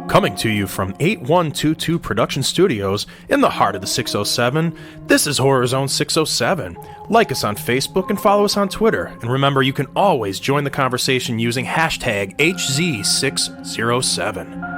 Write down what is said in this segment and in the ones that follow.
Coming to you from 8122 Production Studios in the heart of the 607, this is Horror Zone 607. Like us on Facebook and follow us on Twitter. And remember, you can always join the conversation using hashtag HZ607.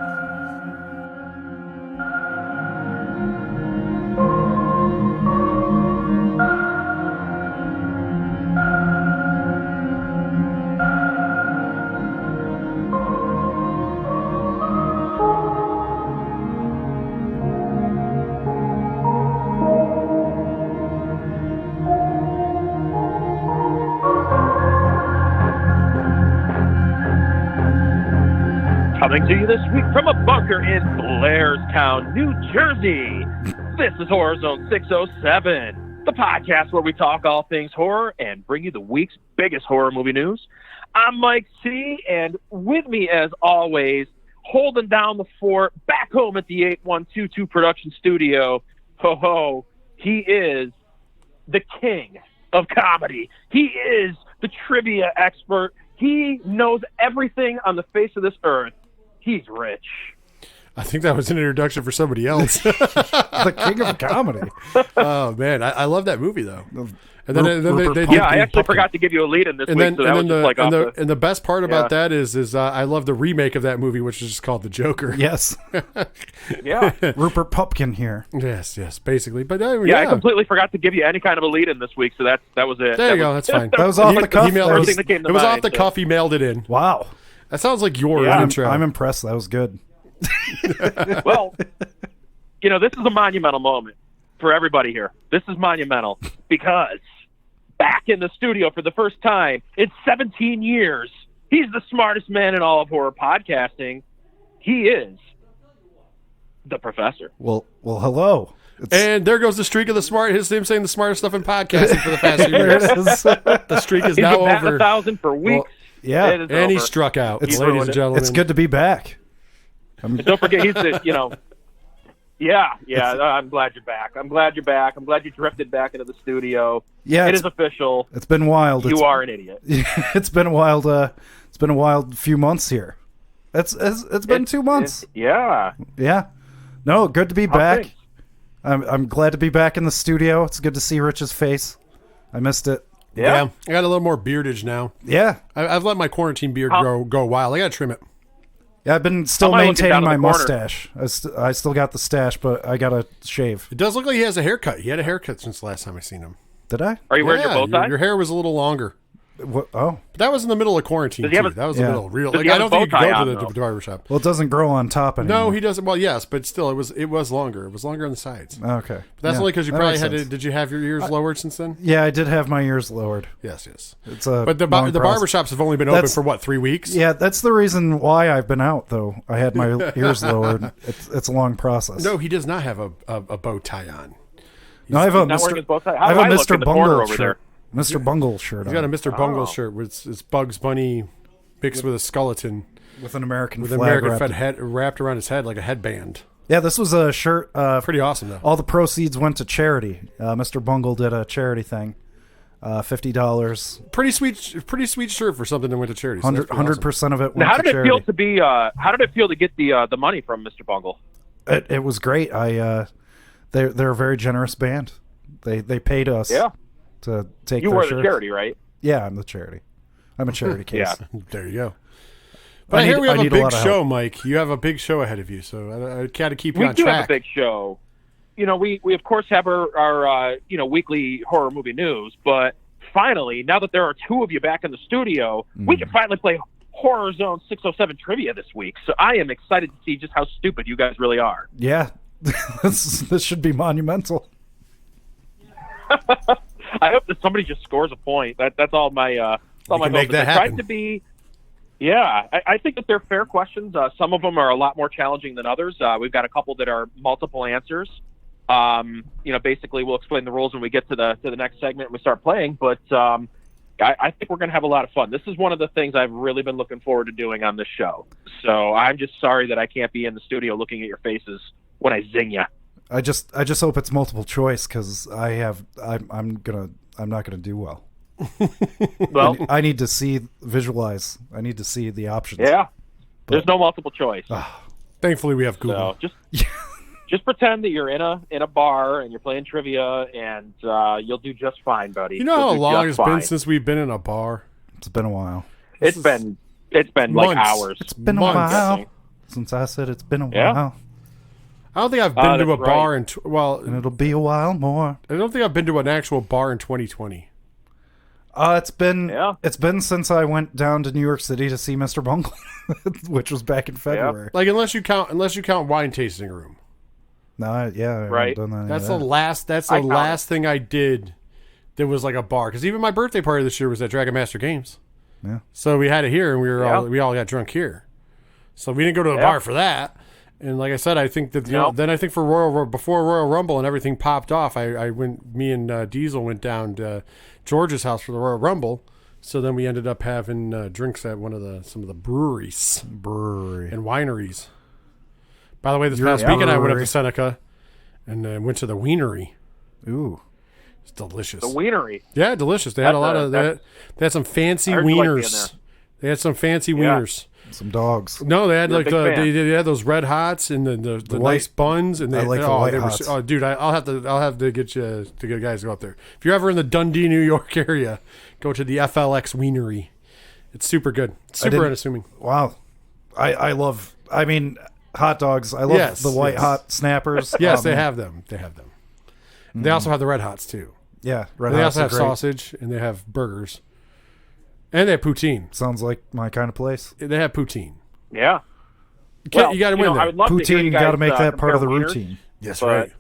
Coming to you this week from a bunker in Blairstown, New Jersey. This is Horror Zone 607, the podcast where we talk all things horror and bring you the week's biggest horror movie news. I'm Mike C., and with me, as always, holding down the fort back home at the 8122 Production Studio, he is the king of comedy. He is the trivia expert. He knows everything on the face of this earth. He's Rich. I think that was an introduction for somebody else. The king of comedy. Oh man, I love that movie though. And then I actually forgot to give you a lead in this week. And the best part about that is I love the remake of that movie, which is just called The Joker. Yes. Yeah. Rupert Pupkin here. Yes, basically. But I completely forgot to give you any kind of a lead in this week, so that was it. There you go. That's fine. That was off the cuff. It was off the cuff. He mailed it in. Wow. That sounds like your intro. I'm impressed. That was good. Well, this is a monumental moment for everybody here. This is monumental because back in the studio for the first time in 17 years, he's the smartest man in all of horror podcasting. He is the professor. Well, hello. And there goes the streak of him saying the smartest stuff in podcasting for the past few years. The streak is He's now been over. 1,000 for weeks. Well, yeah, and he struck out, ladies and gentlemen. It's good to be back. Don't forget, he's the, I'm glad you're back. I'm glad you drifted back into the studio. Yeah, it is official. It's been wild. You are an idiot. It's been a wild. It's been a wild few months here. It's been 2 months. Yeah. No, good to be back. Thanks. I'm glad to be back in the studio. It's good to see Rich's face. I missed it. Yeah. I got a little more beardage now. Yeah, I've let my quarantine beard go wild. I got to trim it. Yeah, I've been still maintaining my mustache. I still got the stash, but I got to shave. It does look like he has a haircut. He had a haircut since the last time I seen him. Did I? Are you wearing your bow tie? Your hair was a little longer. What? Oh. But that was in the middle of quarantine, too. That was the middle. Real. Like, I don't think you could go to the barber shop. Well, it doesn't grow on top anymore. No, he doesn't. Well, yes, but still, it was longer. It was longer on the sides. Okay. But that's only because you probably had to... Did you have your ears lowered since then? Yeah, I did have my ears lowered. Yes. But the barber shops have only been open for, 3 weeks? Yeah, that's the reason why I've been out, though. I had my ears lowered. It's a long process. No, he does not have a bow tie on. No, I have a Mr. Bungle shirt. Mr. Bungle shirt. He's got a Mr. Bungle shirt where it's Bugs Bunny mixed with a skeleton with an American flag wrapped around his head like a headband. Yeah, this was a shirt. Pretty awesome though. All the proceeds went to charity. Mr. Bungle did a charity thing. $50. Pretty sweet shirt for something that went to charity. 100% of it went to charity. How did it feel to get the money from Mr. Bungle? It was great. They're a very generous band. They paid us. Yeah. To take you their were shirt. the charity, right? Yeah, I'm the charity. I'm a charity case. Yeah, there you go. But I hear we have a big show, Mike. You have a big show ahead of you, so I got to keep you on track. We do have a big show. We of course have our weekly horror movie news, but finally, now that there are two of you back in the studio, we can finally play Horror Zone 607 trivia this week. So I am excited to see just how stupid you guys really are. Yeah, this should be monumental. I hope that somebody just scores a point. That's all my hope. Make that happen. Tried to be, I think that they're fair questions. Some of them are a lot more challenging than others. We've got a couple that are multiple answers. Basically we'll explain the rules when we get to the next segment and we start playing. But I think we're going to have a lot of fun. This is one of the things I've really been looking forward to doing on this show. So I'm just sorry that I can't be in the studio looking at your faces when I zing you. I just hope it's multiple choice because I'm not gonna do well. Well, I need to visualize. I need to see the options. Yeah, there's no multiple choice. Thankfully, we have Google. So just pretend that you're in a bar and you're playing trivia, and you'll do just fine, buddy. You know how long it's been since we've been in a bar? It's been a while. It's been like hours. It's been a while since I said it's been a while. I don't think I've been to a bar and it'll be a while more. I don't think I've been to an actual bar in 2020. It's been since I went down to New York City to see Mr. Bungle, which was back in February. Like unless you count wine tasting room. No, yeah, I right. haven't done that. That's the last thing I did. That was like a bar, because even my birthday party this year was at Dragon Master Games. Yeah. So we had it here, and we all got drunk here. So we didn't go to a bar for that. And like I said, I think that then I think for before Royal Rumble and everything popped off, me and Diesel went down to George's house for the Royal Rumble. So then we ended up having drinks at some of the breweries and wineries. By the way, this past weekend I went up to Seneca and went to the Wienery. Ooh, it's delicious. The Wienery, yeah, delicious. They had they had some fancy wieners. They had some fancy wieners. Some dogs. No, they had they had those red hots and the nice buns, and they like the white hots. Oh, dude, I'll have to get guys to go out there. If you're ever in the Dundee, New York area, go to the FLX Wienery. It's super good. It's super unassuming. Wow, I love. I mean, hot dogs. I love the white hot snappers. Yes, they have them. They have them. They also have the red hots too. Yeah, They also have sausage, and they have burgers. And they have poutine. Sounds like my kind of place. They have poutine. Yeah. You got to win that. Poutine, you got to make that part of the routine. Yes, right.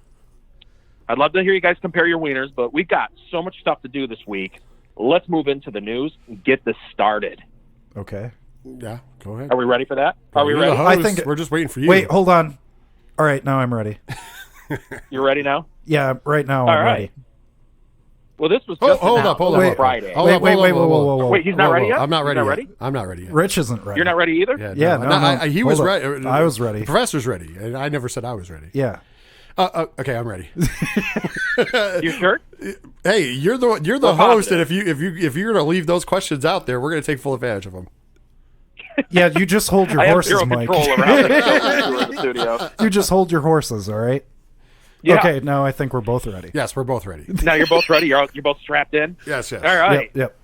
I'd love to hear you guys compare your wieners, but we've got so much stuff to do this week. Let's move into the news and get this started. Okay. Yeah, go ahead. Are we ready for that? Are we ready? I think we're just waiting for you. Wait, hold on. All right, now I'm ready. You're ready now? Yeah, right now I'm ready. Well, this was just hold up, on Friday. Whoa. Wait, he's not ready yet? I'm not ready. Ready? I'm not ready yet. Rich isn't ready. You're not ready either? No. He was ready. I was ready. The professor's ready. And I never said I was ready. Yeah. Okay, I'm ready. You sure? Hey, you're the host, and if you're going to leave those questions out there, we're going to take full advantage of them. Yeah, you just hold your horses, Mike. Control around the studio. You just hold your horses, all right? Yeah. Okay, now I think we're both ready. Yes, we're both ready. Now you're both ready? You're both strapped in? Yes. All right. Yep.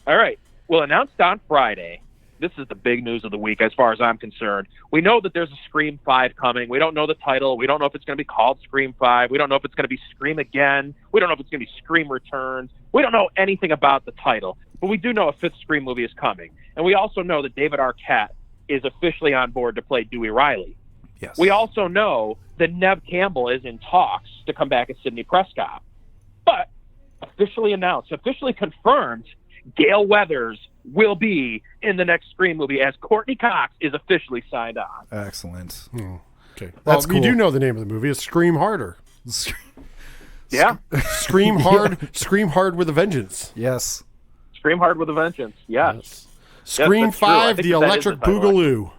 All right. Well, announced on Friday, this is the big news of the week as far as I'm concerned. We know that there's a Scream 5 coming. We don't know the title. We don't know if it's going to be called Scream 5. We don't know if it's going to be Scream Again. We don't know if it's going to be Scream Returns. We don't know anything about the title. But we do know a fifth Scream movie is coming. And we also know that David Arquette is officially on board to play Dewey Riley. Yes. We also know that Neve Campbell is in talks to come back as Sidney Prescott. But officially announced, officially confirmed, Gale Weathers will be in the next Scream movie as Courtney Cox is officially signed on. Excellent. Okay. That's cool. You do know the name of the movie. It's Scream Harder. Yeah. Scream Hard. Scream Hard with a Vengeance. Yes. Scream Hard with a Vengeance. Yes. Scream that's true. 5, The Electric Boogaloo.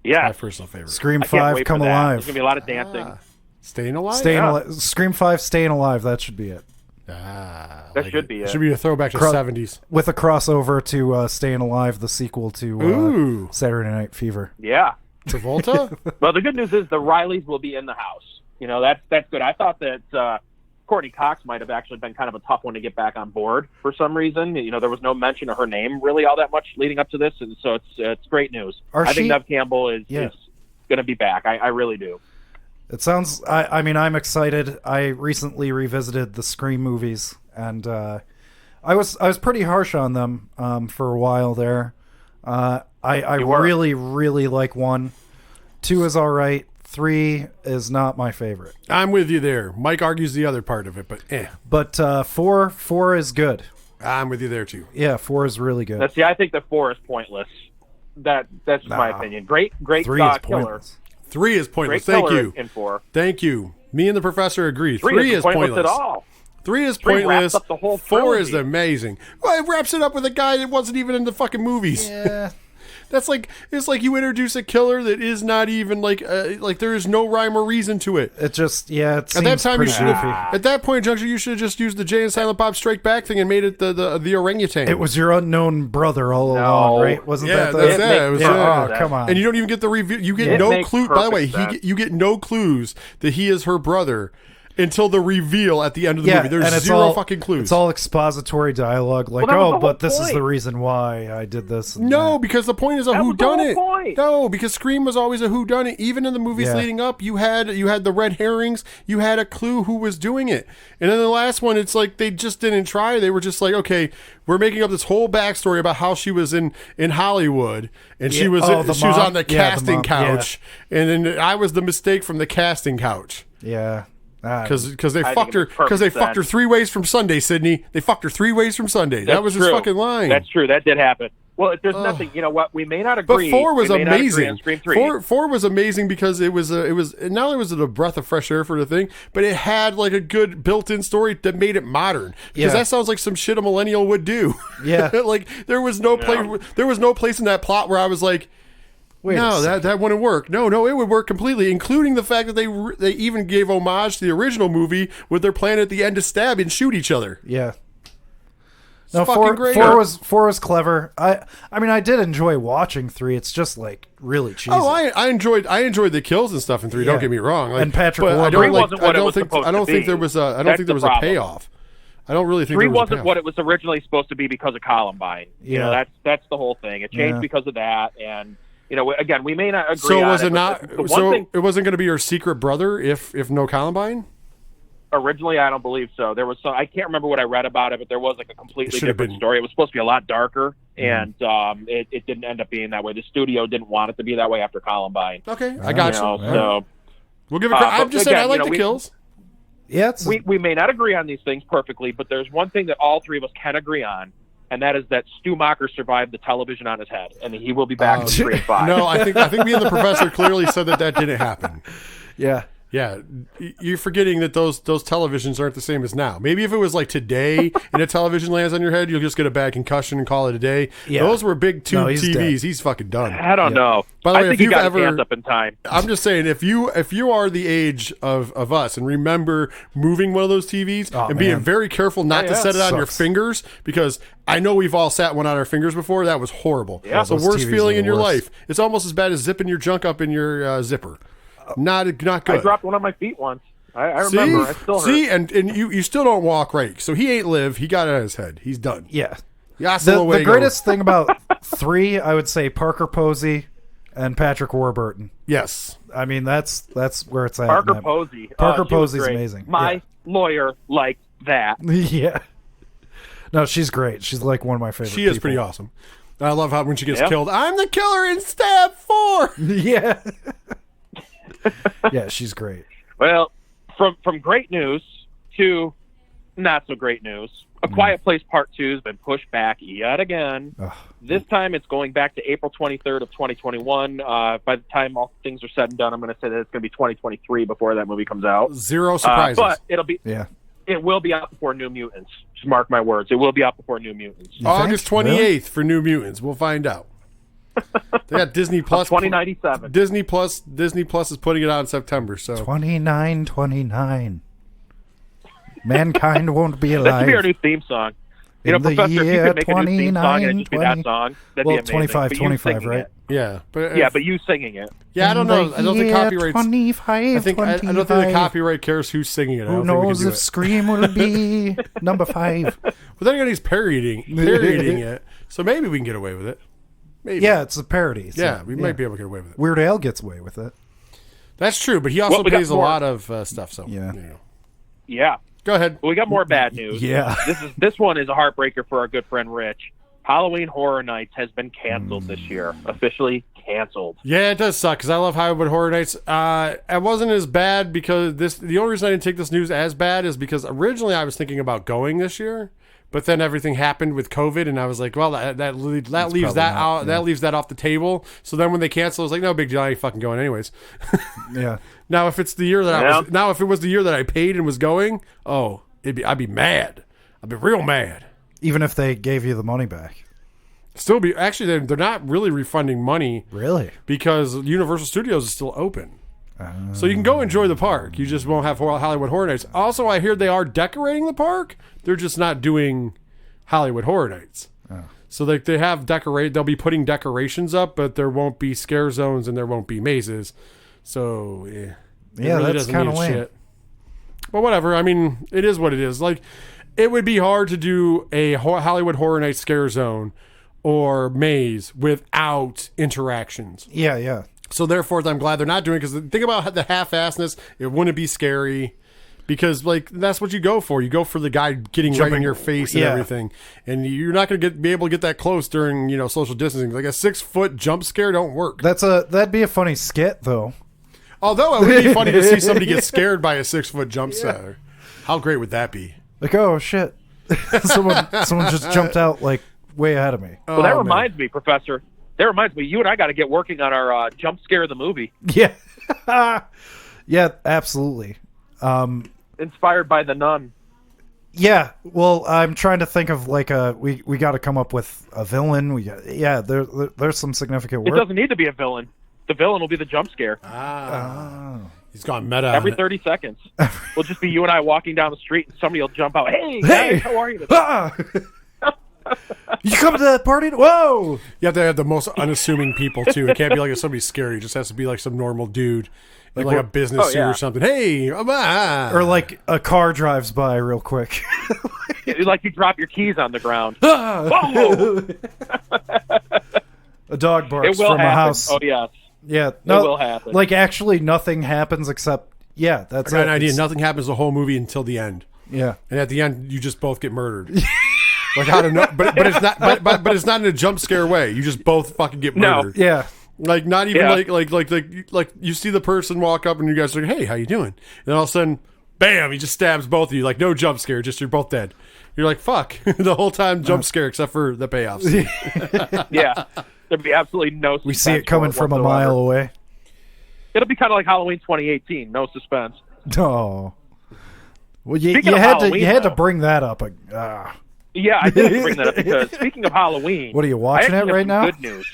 Yeah. My personal favorite. Scream 5, Come Alive. There's going to be a lot of dancing. Staying Alive? Scream 5, Staying Alive. That should be it. That should be it. Should be a throwback to the 70s. With a crossover to Staying Alive, the sequel to Saturday Night Fever. Yeah. Travolta? Well, the good news is the Rileys will be in the house. You know, that's good. I thought that Courtney Cox might have actually been kind of a tough one to get back on board for some reason. You know, there was no mention of her name really all that much leading up to this, and so it's great news. I think Neve Campbell is going to be back. I really do. It sounds. I mean, I'm excited. I recently revisited the Scream movies, and I was pretty harsh on them for a while there. I really, really like 1. 2 is all right. 3 is not my favorite. I'm with you there. Mike argues the other part of it, but But 4 is good. I'm with you there too. Yeah, 4 is really good. I think that 4 is pointless. That's my opinion. Great 3 is killer. pointless. 3 is pointless. Great Thank killer you. in 4. Thank you. Me and the professor agree. 3 is pointless at all. 3 is 3 pointless. wraps up the whole 4 trilogy. is amazing. Well, it wraps it up with a guy that wasn't even in the fucking movies. Yeah. That's like it's like you introduce a killer that is not even like there is no rhyme or reason to it. It just it seems at that time you pretty should have goofy. at that point, Junction, you should have just used the Jay and Silent Bob Strike Back thing and made it the orangutan. It was your unknown brother all along, right? Wasn't yeah, that that's the... it. It was Oh, come on. And you don't even get the review. You get It no makes clue. By the way, perfect sense. you get no clues that he is her brother until the reveal at the end of the movie. There's and it's zero all, fucking clues. It's all expository dialogue, like, Well, that was the but whole this is point. the reason why I did this. and No, that. because the point is a That was the whole whodunit. point. No, because Scream was always a whodunit. Even in the movies Yeah. leading up, you had the red herrings. You had a clue who was doing it. And then the last one, it's like they just didn't try. They were just like, okay, we're making up this whole backstory about how she was in Hollywood and she Yeah. was Oh, the she was mom? on the Yeah, the casting mom, couch, and then I was the mistake from the casting couch. Yeah. Because they I fucked think her it makes perfect because they fucked her sense. 3 ways from Sunday, Sydney. They fucked her 3 ways from Sunday. That That's was his true. fucking line. That's true. That did happen. Well, if there's nothing, you know what? We may not But agree. 4 was we may not agree amazing. on Scream 3. Four was amazing because it was not only was it a breath of fresh air for the thing, but it had like a good built-in story that made it modern. Because Yeah. that sounds like some shit a millennial would do. Yeah. Like there was no place in that plot where I was like, Wait a no, second. that wouldn't work. No, it would work completely, including the fact that they even gave homage to the original movie with their plan at the end to stab and shoot each other. Yeah. It's No, fucking four, great. four was clever. I mean, I did enjoy watching 3. It's just like really cheesy. Oh, I enjoyed the kills and stuff in 3. Don't Yeah. get me wrong. Like, And Patrick but I Warburton. don't 3 like. wasn't what I it don't was think. supposed I don't to think be. there was a. I don't That's think there was the a problem. payoff. I don't really think 3 there was a wasn't payoff. what it was originally supposed to be because of Columbine. You know, Yeah. that's the whole thing. It changed Yeah. because of that, and you know, again, we may not agree. So on was it but not? The one So thing it wasn't going to be her secret brother if no Columbine. originally, I don't believe so. There was some. I can't remember what I read about it, but there was like a completely should've different been. story. It was supposed to be a lot darker, and it didn't end up being that way. The studio didn't want it to be that way after Columbine. Okay, I got You you. know, so We'll give it. but I'm just saying, again, I like you know, the we- kills. Yeah, it's, we may not agree on these things perfectly, but there's one thing that all 3 of us can agree on, and that is that Stu Macher survived the television on his head, and he will be back in 3 and 5. No, I think me and the professor clearly said that didn't happen. yeah. Yeah, you're forgetting that those televisions aren't the same as now. Maybe if it was like today and a television lands on your head, you'll just get a bad concussion and call it a day. Yeah. Those were big tube No, he's TVs. dead. He's fucking done. I don't know. By the way, I if think he you've got ever- his hands up in time. I'm just saying, if you are the age of us and remember moving one of those TVs Oh, and being man. very careful not Yeah, to yeah. set it on your Sucks. fingers, because I know we've all sat one on our fingers before. That was horrible. Yeah. It's the Those worst TVs feeling are in your the worst. life. It's almost as bad as zipping your junk up in your zipper. Not good. I dropped one on my feet once. I See, remember. It still hurt. see, and you still don't walk right. So he ain't live. He got it on his head. He's done. Yeah. Yasla The greatest thing about 3, I would say Parker Posey and Patrick Warburton. Yes. I mean, that's where it's at. Parker man. Posey. Parker she was Posey's great. amazing. My lawyer liked that. Yeah. No, she's great. She's like one of my favorite She is people. pretty awesome. I love how when she gets Yeah. killed, I'm the killer in stab 4. Yeah. Yeah, she's great. Well, from great news to not so great news. A Quiet Place Part 2 has been pushed back yet again. Ugh. This time it's going back to April 23rd of 2021. By the time all things are said and done, I'm going to say that it's going to be 2023 before that movie comes out. Zero surprises. But Yeah. it will be out before New Mutants. Just mark my words. It will be out before New Mutants. You August think? 28th Really? for New Mutants. We'll find out. They got Disney Plus. 2097. Disney Plus is putting it out in September. So 29. Mankind won't be That should be our alive. new theme song. In the Professor, if you year could make a new theme song and it just be 29, that song, that'd Well, be amazing. 25, But you 25, singing right? it. yeah, but Yeah, but you singing it. yeah, I don't know. I don't think copyrights. 25, I think I don't think the 25. copyright cares who's singing it. I Who don't think we knows can do if it. Scream will be number 5? But then again, he's parodying it, so maybe we can get away with it. Maybe. Yeah, it's a parody. So, Yeah, we might be able to get away with it. Weird Al gets away with it. That's true, but he also Well, we got pays a more. lot of stuff. So Yeah. you know. Yeah. Go ahead. Well, we got more bad news. Yeah. This one is a heartbreaker for our good friend Rich. Halloween Horror Nights has been canceled this year. Officially canceled. Yeah, it does suck because I love Hollywood Horror Nights. It wasn't as bad because the only reason I didn't take this news as bad is because originally I was thinking about going this year, but then everything happened with COVID, and I was like, well, that leaves that probably out. not, That leaves that off the table. So then when they canceled, I was like, no big deal. I ain't fucking going anyways. Yeah. Now if it's the year that Yeah. if it was the year that I paid and was going, I'd be mad. I'd be real mad. Even if they gave you the money back. Still be actually they're not really refunding money. Really? Because Universal Studios is still open. So you can go enjoy the park. You just won't have Hollywood Horror Nights. Also, I hear they are decorating the park. They're just not doing Hollywood Horror Nights. So they have they'll be putting decorations up, but there won't be scare zones and there won't be mazes. So yeah, really that's kind of lame. Shit. But whatever. I mean, it is what it is. Like, it would be hard to do a Hollywood Horror Nights scare zone or maze without interactions. Yeah. So therefore, I'm glad they're not doing it, because think about the half-assedness. It wouldn't be scary, because like that's what you go for. You go for the guy getting right in your face and everything, and you're not going to be able to get that close during social distancing. Like a 6-foot jump scare don't work. That'd be a funny skit though. Although it would be funny to see somebody get scared by a 6-foot jump scare. How great would that be? Like, oh shit, someone just jumped out like way ahead of me. Well, that reminds me, Professor. That reminds me, you and I got to get working on our jump scare of the movie. Yeah. Yeah, absolutely. Inspired by The Nun. Yeah, well, I'm trying to think of like we got to come up with a villain. There's some significant work. It doesn't need to be a villain. The villain will be the jump scare. He's gone meta. Every 30 seconds. We'll just be you and I walking down the street, and somebody will jump out. Hey, guys, how are you? You coming to that party? Whoa! You have to have the most unassuming people too. It can't be like somebody scary. It just has to be like some normal dude, like a business suit or something. Hey, or like a car drives by real quick. Like you drop your keys on the ground. Whoa! A dog barks it will from happen. a house. Oh yes. Yeah, no, it will happen. Like actually, nothing happens except that's I got an idea. Nothing happens the whole movie until the end. Yeah, and at the end, you just both get murdered. Like how to know, but it's not, but it's not in a jump scare way. You just both fucking get murdered. No. Yeah, like not even like you see the person walk up and you guys are like, hey, how you doing? And then all of a sudden, bam, he just stabs both of you. Like no jump scare, just you're both dead. You're like fuck the whole time jump scare except for the payoffs. Yeah, there'd be absolutely no. We see it coming from a mile away. It'll be kind of like Halloween 2018, no suspense. Oh, well, you had to bring that up. Yeah, I did bring that up because speaking of Halloween, what are you watching it right now? Good news.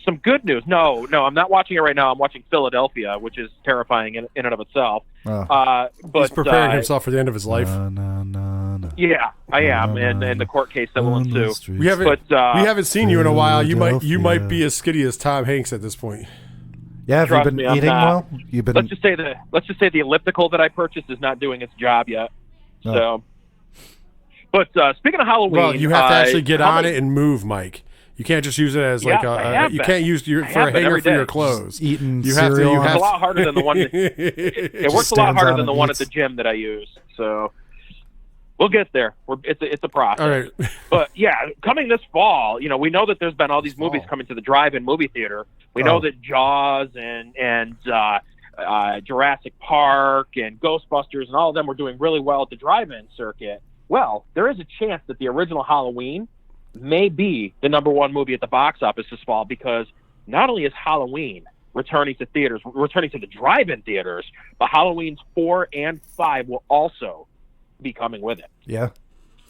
Some good news. No, I'm not watching it right now. I'm watching Philadelphia, which is terrifying in and of itself. But he's preparing himself for the end of his life. Yeah, I am, and the court case that will ensue. We haven't seen you in a while. You might be as skinny as Tom Hanks at this point. Yeah, have you been eating well? You've been. Let's just say the elliptical that I purchased is not doing its job yet. No. So. But speaking of Halloween, well, you have to actually get on it and move, Mike. You can't just use it as like you can't use for a hanger for your clothes. Eating it's a lot harder than the one. It works a lot harder than the one at the gym that I use. So we'll get there. It's a process. All right. But yeah, coming this fall, we know that there's been all these movies coming to the drive-in movie theater. We know that Jaws and Jurassic Park and Ghostbusters and all of them were doing really well at the drive-in circuit. Well, there is a chance that the original Halloween may be the #1 movie at the box office this fall, because not only is Halloween returning to the drive-in theaters, but Halloween's 4 and 5 will also be coming with it. Yeah.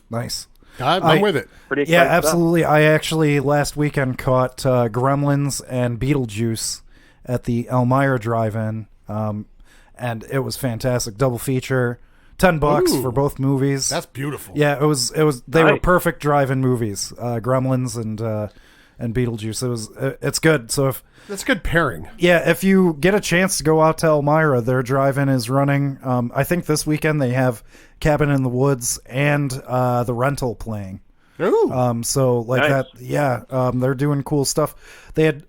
Nice. I'm with it. Pretty exciting stuff. Absolutely. I actually last weekend caught Gremlins and Beetlejuice at the Elmira Drive-In, and it was fantastic. Double feature. $10 for both movies. That's beautiful. Yeah, it was. They were perfect drive-in movies. Gremlins and Beetlejuice. It's good. So that's a good pairing. Yeah, if you get a chance to go out to Elmira, their drive-in is running. I think this weekend they have Cabin in the Woods and The Rental playing. Ooh. So like nice. that. Yeah. They're doing cool stuff. They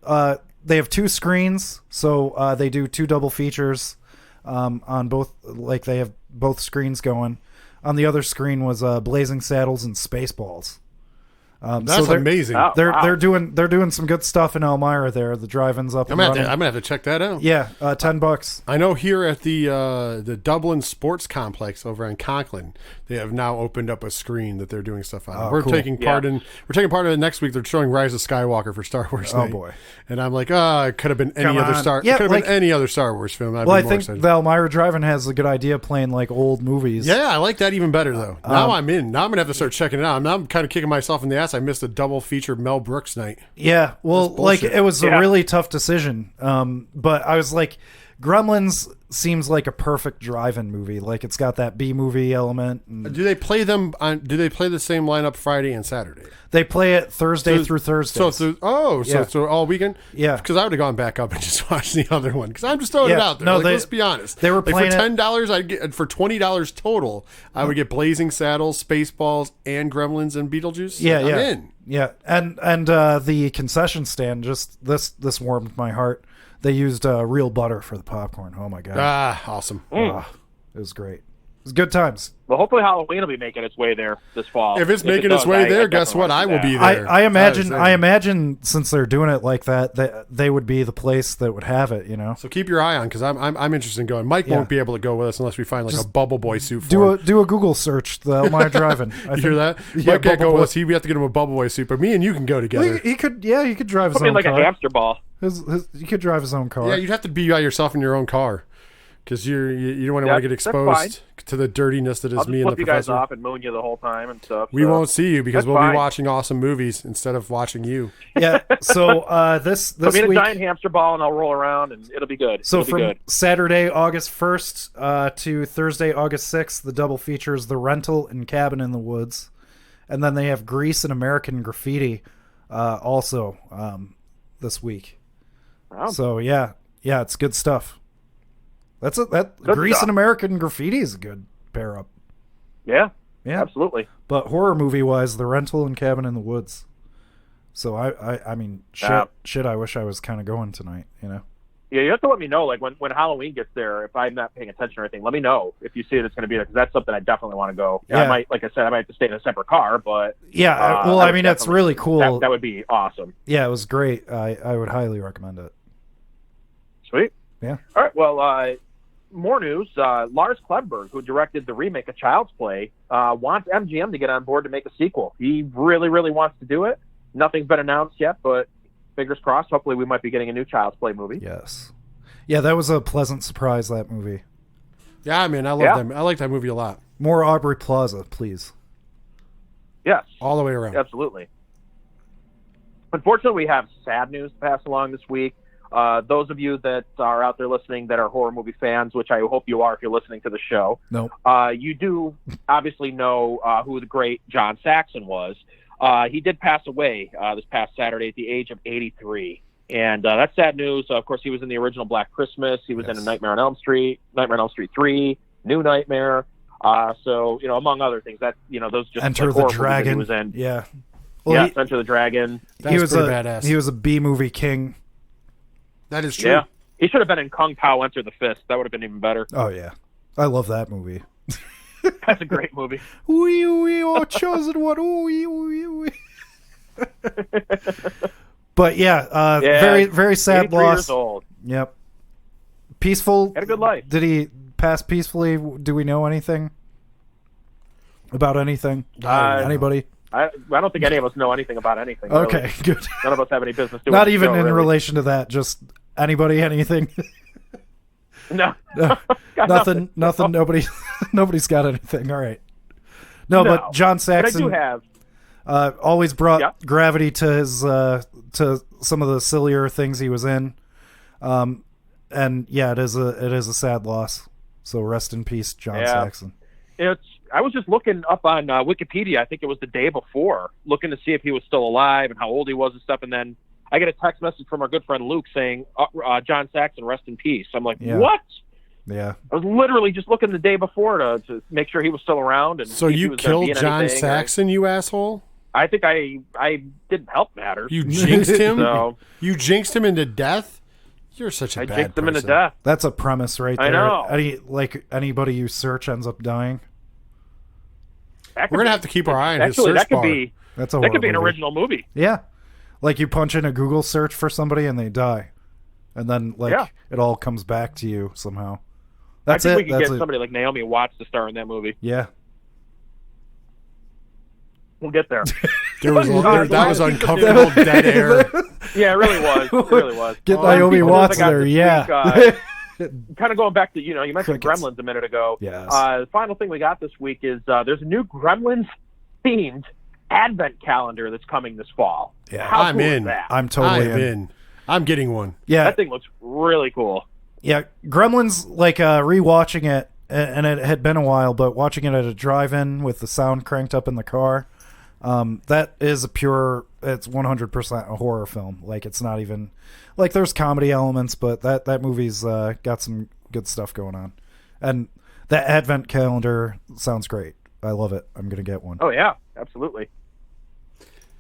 have 2 screens, so they do 2 double features. On both, like they have both screens going. On the other screen was Blazing Saddles and Spaceballs. That's amazing. They're doing some good stuff in Elmira there. The drive-in's up. I'm gonna have to check that out. Yeah, $10. I know here at the Dublin Sports Complex over in Conklin, they have now opened up a screen that they're doing stuff on. We're taking part in it next week. They're showing Rise of Skywalker for Star Wars Night. Oh boy! And I'm like, it could have been any other Star. Yeah, it could have been any other Star Wars film. I think the Elmira Drive-In has a good idea of playing like old movies. Yeah, I like that even better though. Now I'm in. Now I'm gonna have to start checking it out. Now I'm kind of kicking myself in the ass. I missed a double feature Mel Brooks night. Yeah, well, like it was a really tough decision. But I was like, Gremlins seems like a perfect drive-in movie. Like it's got that B movie element. And Do they play them on? Do they play the same lineup Friday and Saturday? they play it Thursday through Thursday. So all weekend. Yeah. Because I would have gone back up and just watched the other one. Because I'm just throwing it out there. No, let's be honest. They were playing for $10. I'd get for $20 total. I would get Blazing Saddles, Spaceballs, and Gremlins and Beetlejuice. Yeah, I'm yeah, in. yeah. And the concession stand, just this warmed my heart. They used real butter for the popcorn. Oh my god! Awesome. It was great. It was good times. Well, hopefully Halloween will be making its way there this fall. If it's making its way there, guess what? I will be there. I imagine since they're doing it like that, they would be the place that would have it. You know. So keep your eye on because I'm interested in going. Mike won't be able to go with us unless we find like a Bubble Boy suit. For him. Do a Google search. The Elmira Drive-In. You hear that? Yeah, Mike can't go with us. We have to get him a Bubble Boy suit. But me and you can go together. Well, he could drive his own like car. a hamster ball. He could drive his own car. Yeah, you'd have to be by yourself in your own car because you don't want to get exposed to the dirtiness that is me and the flip you guys professor. off and moon you the whole time and stuff. We won't see you because That's we'll fine. be watching awesome movies instead of watching you. Yeah. So this Put me in week, a giant hamster ball and I'll roll around and it'll be good. so it'll from be good. Saturday, August 1st to Thursday, August 6th, the double features The Rental and Cabin in the Woods, and then they have Grease and American Graffiti also this week. Wow. So yeah, it's good stuff. That Good Grease stuff. and American Graffiti is a good pair up. Yeah, Yeah, absolutely. but horror movie wise, The Rental and Cabin in the Woods. So I mean, shit. I wish I was kind of going tonight. You know. Yeah, you have to let me know, like, when Halloween gets there, if I'm not paying attention or anything, let me know if you see that it's going to be there, because that's something I definitely want to go. Yeah. I might, like I said, I might have to stay in a separate car, but... Yeah, well, I mean, it's really cool. That would be awesome. Yeah, it was great. I would highly recommend it. Sweet. Yeah. All right, well, more news. Lars Klevberg, who directed the remake of Child's Play, wants MGM to get on board to make a sequel. He really, really wants to do it. Nothing's been announced yet, but fingers crossed. Hopefully we might be getting a new Child's Play movie. Yes. Yeah, that was a pleasant surprise, that movie. Yeah, I mean, I love that. I like that movie a lot. More Aubrey Plaza, please. Yes. All the way around. Absolutely. Unfortunately, we have sad news to pass along this week. Those of you that are out there listening that are horror movie fans, which I hope you are if you're listening to the show, Nope. You do obviously know who the great John Saxon was. He did pass away this past Saturday at the age of 83. And that's sad news. Of course, he was in the original Black Christmas. He was in A Nightmare on Elm Street, Nightmare on Elm Street 3, New Nightmare. So, among other things, that, those just Enter like the horror movies that Dragon. he was in. Yeah. Well, Yeah, Enter the Dragon. That was pretty badass. He was a B movie king. That is true. Yeah. He should have been in Kung Pao Enter the Fist. That would have been even better. Oh yeah, I love that movie. That's a great movie. We are chosen one. Ooh. But yeah, very very sad 83 loss. years old. Yep. Peaceful. Had a good life. Did he pass peacefully? Do we know anything about anything? Anybody? I don't think any of us know anything about anything. Really. Okay, good. None of us have any business doing Not the even show, in really. relation to that. Just anybody, anything. No. No, Got nothing. Nobody's got anything. All right. No, but John But Saxon I do have. always brought gravity to his to some of the sillier things he was in. And yeah, it is a sad loss. So rest in peace, John Saxon. I was just looking up on Wikipedia. I think it was the day before, looking to see if he was still alive and how old he was and stuff. And then I get a text message from our good friend Luke saying, "John Saxon, rest in peace." I'm like, what? Yeah. I was literally just looking the day before to make sure he was still around. And So you killed John Saxon, you asshole? I think I didn't help matters. You jinxed him? So, You jinxed him into death? You're such a I bad jinxed him into person. death. That's a premise right there. I know. Anybody you search ends up dying. That could We're going to be- have to keep our eye on his Actually, search that could bar. be That's a that could be an horror movie. original movie. Yeah. Like you punch in a Google search for somebody and they die. And then it all comes back to you somehow. That's I think it. we could That's get it. somebody like Naomi Watts to star in that movie. Yeah. We'll get there. That was uncomfortable dead air. Yeah, it really was. It really was. Get Oh, Naomi people Watts that got there, this yeah. week, kind of going back to, you mentioned Crickets. Gremlins a minute ago. Yes. The final thing we got this week is there's a new Gremlins-themed advent calendar that's coming this fall. Yeah, How I'm cool is in. that? I'm totally in. I'm getting one. Yeah, That thing looks really cool. yeah. Gremlins, like rewatching it, and it had been a while, but watching it at a drive-in with the sound cranked up in the car, that is it's 100% a horror film. Like, it's not even, like, there's comedy elements, but that movie's got some good stuff going on. And that advent calendar sounds great. I love it. I'm going to get one. Oh, yeah, absolutely.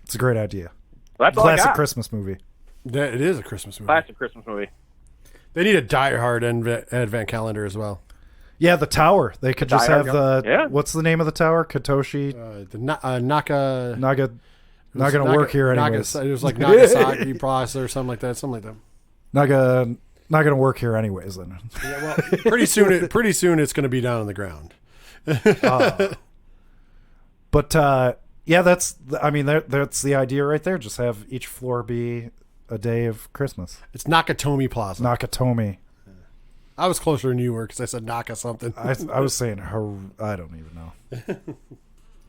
It's a great idea. Well, that's all I Classic got. Christmas movie. It is a Christmas movie. Classic Christmas movie. They need a Die Hard advent calendar as well. Yeah, the tower. They could just have Yeah. what's the name of the tower? Katoshi. Naka. Not going to work here anyways. It was like Nagasaki Plaza or something like that. Not going to work here anyways then. Yeah, well, pretty soon it's going to be down on the ground. But yeah, that's the idea right there. Just have each floor be a day of Christmas. It's Nakatomi Plaza. Nakatomi. I was closer than you were because I said Naka something. I was saying I don't even know.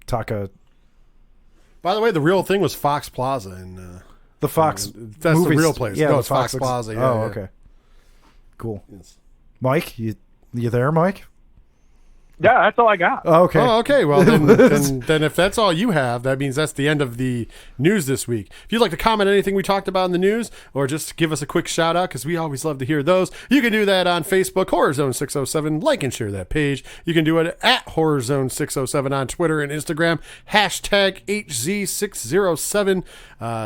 Taka. By the way, the real thing was Fox Plaza and The Fox. that's movies. the real place. Yeah, No, the it's Fox Plaza. Yeah, oh, yeah. okay. Cool. Yes. Mike, you there, Mike? Yeah, that's all I got. Oh, okay. Oh, okay. Well, then if that's all you have, that means that's the end of the news this week. If you'd like to comment on anything we talked about in the news, or just give us a quick shout out, because we always love to hear those, you can do that on Facebook, Horror Zone 607. Like and share that page. You can do it at Horror Zone 607 on Twitter and Instagram. Hashtag HZ607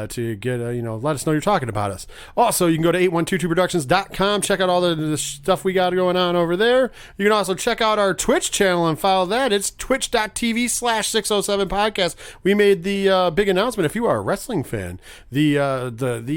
to get let us know you're talking about us. Also, you can go to 8122productions.com. Check out all the stuff we got going on over there. You can also check out our Twitch channel and follow that. It's twitch.tv/607 podcast. We made the big announcement. If you are a wrestling fan, the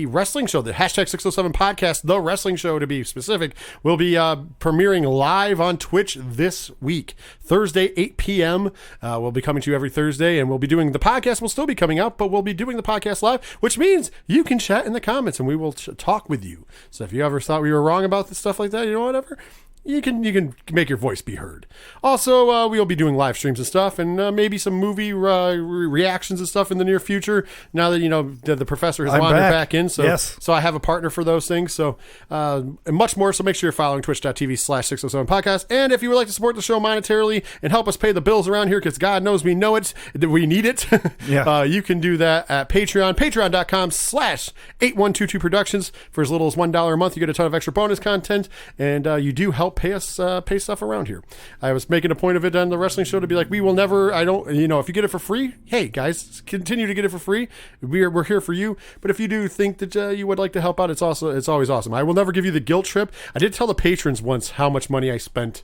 wrestling show, the hashtag 607 podcast, the wrestling show to be specific, will be premiering live on Twitch this week, Thursday, 8 p.m. We'll be coming to you every Thursday, and we'll be doing the podcast. Will still be coming out, but we'll be doing the podcast live, which means you can chat in the comments and we will talk with you. So if you ever thought we were wrong about this stuff like that, whatever, you can make your voice be heard. Also, we'll be doing live streams and stuff, and maybe some movie reactions and stuff in the near future. Now that the professor has wandered back in, so yes. So I have a partner for those things. So and much more. So make sure you're following twitch.tv/607 podcast. And if you would like to support the show monetarily and help us pay the bills around here, because God knows we need it. Yeah. You can do that at Patreon, patreon.com/8122 productions. For as little as $1 a month, you get a ton of extra bonus content, and you do help pay stuff around here. I was making a point of it on the wrestling show to be like, we will never, if you get it for free, hey guys, continue to get it for free. We're here for you. But if you do think that you would like to help out, it's always awesome. I will never give you the guilt trip. I did tell the patrons once how much money I spent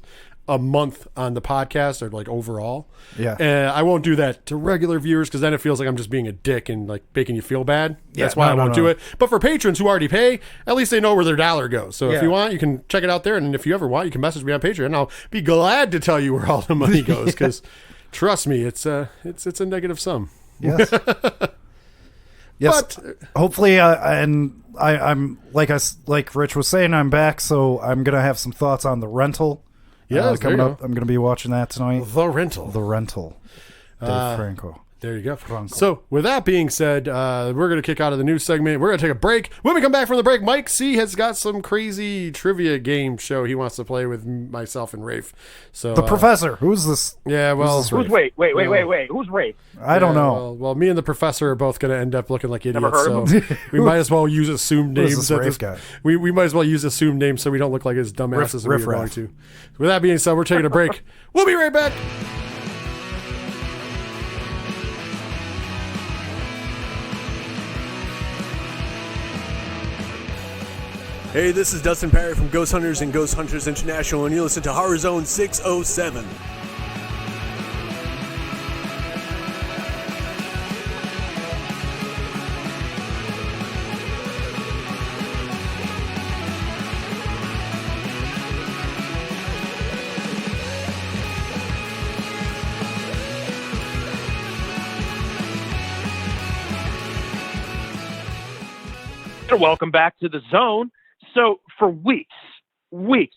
a month on the podcast, or like overall. Yeah. And I won't do that to regular viewers, because then it feels like I'm just being a dick and like making you feel bad. Yeah, That's why I won't do it. But for patrons who already pay, at least they know where their dollar goes. So if you want, you can check it out there. And if you ever want, you can message me on Patreon, and I'll be glad to tell you where all the money goes, because trust me, it's a negative sum. Yes. Yes. But hopefully, and I'm like Rich was saying, I'm back, so I'm gonna have some thoughts on The Rental. Yeah, coming up. I'm gonna be watching that tonight. The Rental. The Rental. Dave Franco. There you go. Franco. So with that being said, we're going to kick out of the news segment. We're going to take a break. When we come back from the break, Mike C has got some crazy trivia game show he wants to play with myself and Rafe. So The Professor. Who's this? Yeah, well, Wait. Who's Rafe? I don't know. Well, me and the Professor are both going to end up looking like idiots. Never heard so of him. we might as well use assumed Who is names. this Rafe guy? We might as well use assumed names so we don't look like as dumbasses as we were going to. With that being said, we're taking a break. We'll be right back. Hey, this is Dustin Perry from Ghost Hunters and Ghost Hunters International, and you listen to Horror Zone 607. Welcome back to the zone. So for weeks,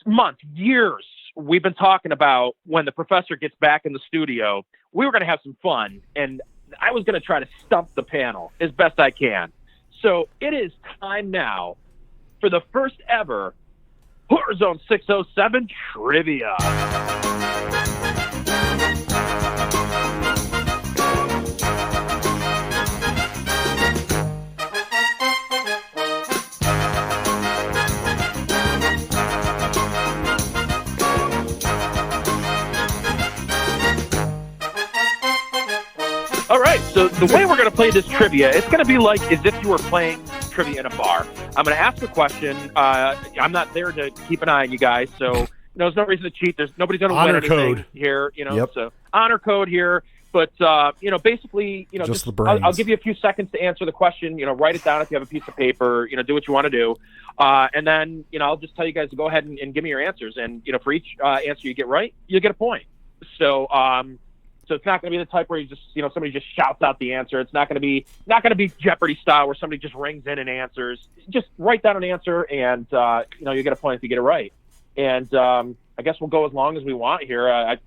months, years, we've been talking about when the professor gets back in the studio, we were going to have some fun. And I was going to try to stump the panel as best I can. So it is time now for the first ever Horror Zone 607 trivia. All right, so the way we're going to play this trivia, it's going to be like as if you were playing trivia in a bar. I'm going to ask a question. I'm not there to keep an eye on you guys, so there's no reason to cheat. Nobody's going to win anything code here. So honor code here. But basically, just the brains. I'll give you a few seconds to answer the question. Write it down if you have a piece of paper. Do what you want to do, and then I'll just tell you guys to go ahead and give me your answers. And for each answer you get right, you get a point. So it's not going to be the type where you just somebody just shouts out the answer. It's not going to be Jeopardy style where somebody just rings in and answers. Just write down an answer, and you get a point if you get it right. And I guess we'll go as long as we want here. I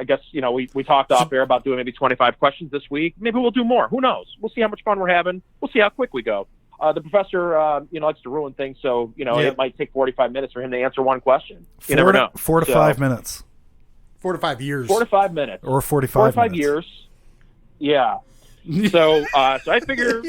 guess, we talked off air about doing maybe 25 questions this week. Maybe we'll do more. Who knows? We'll see how much fun we're having. We'll see how quick we go. The professor, likes to ruin things, so, it might take 45 minutes for him to answer one question. You never know. 4 to 5 minutes. 4 to 5 years. 4 to 5 minutes. Or 45 45 years. Yeah. So I figure,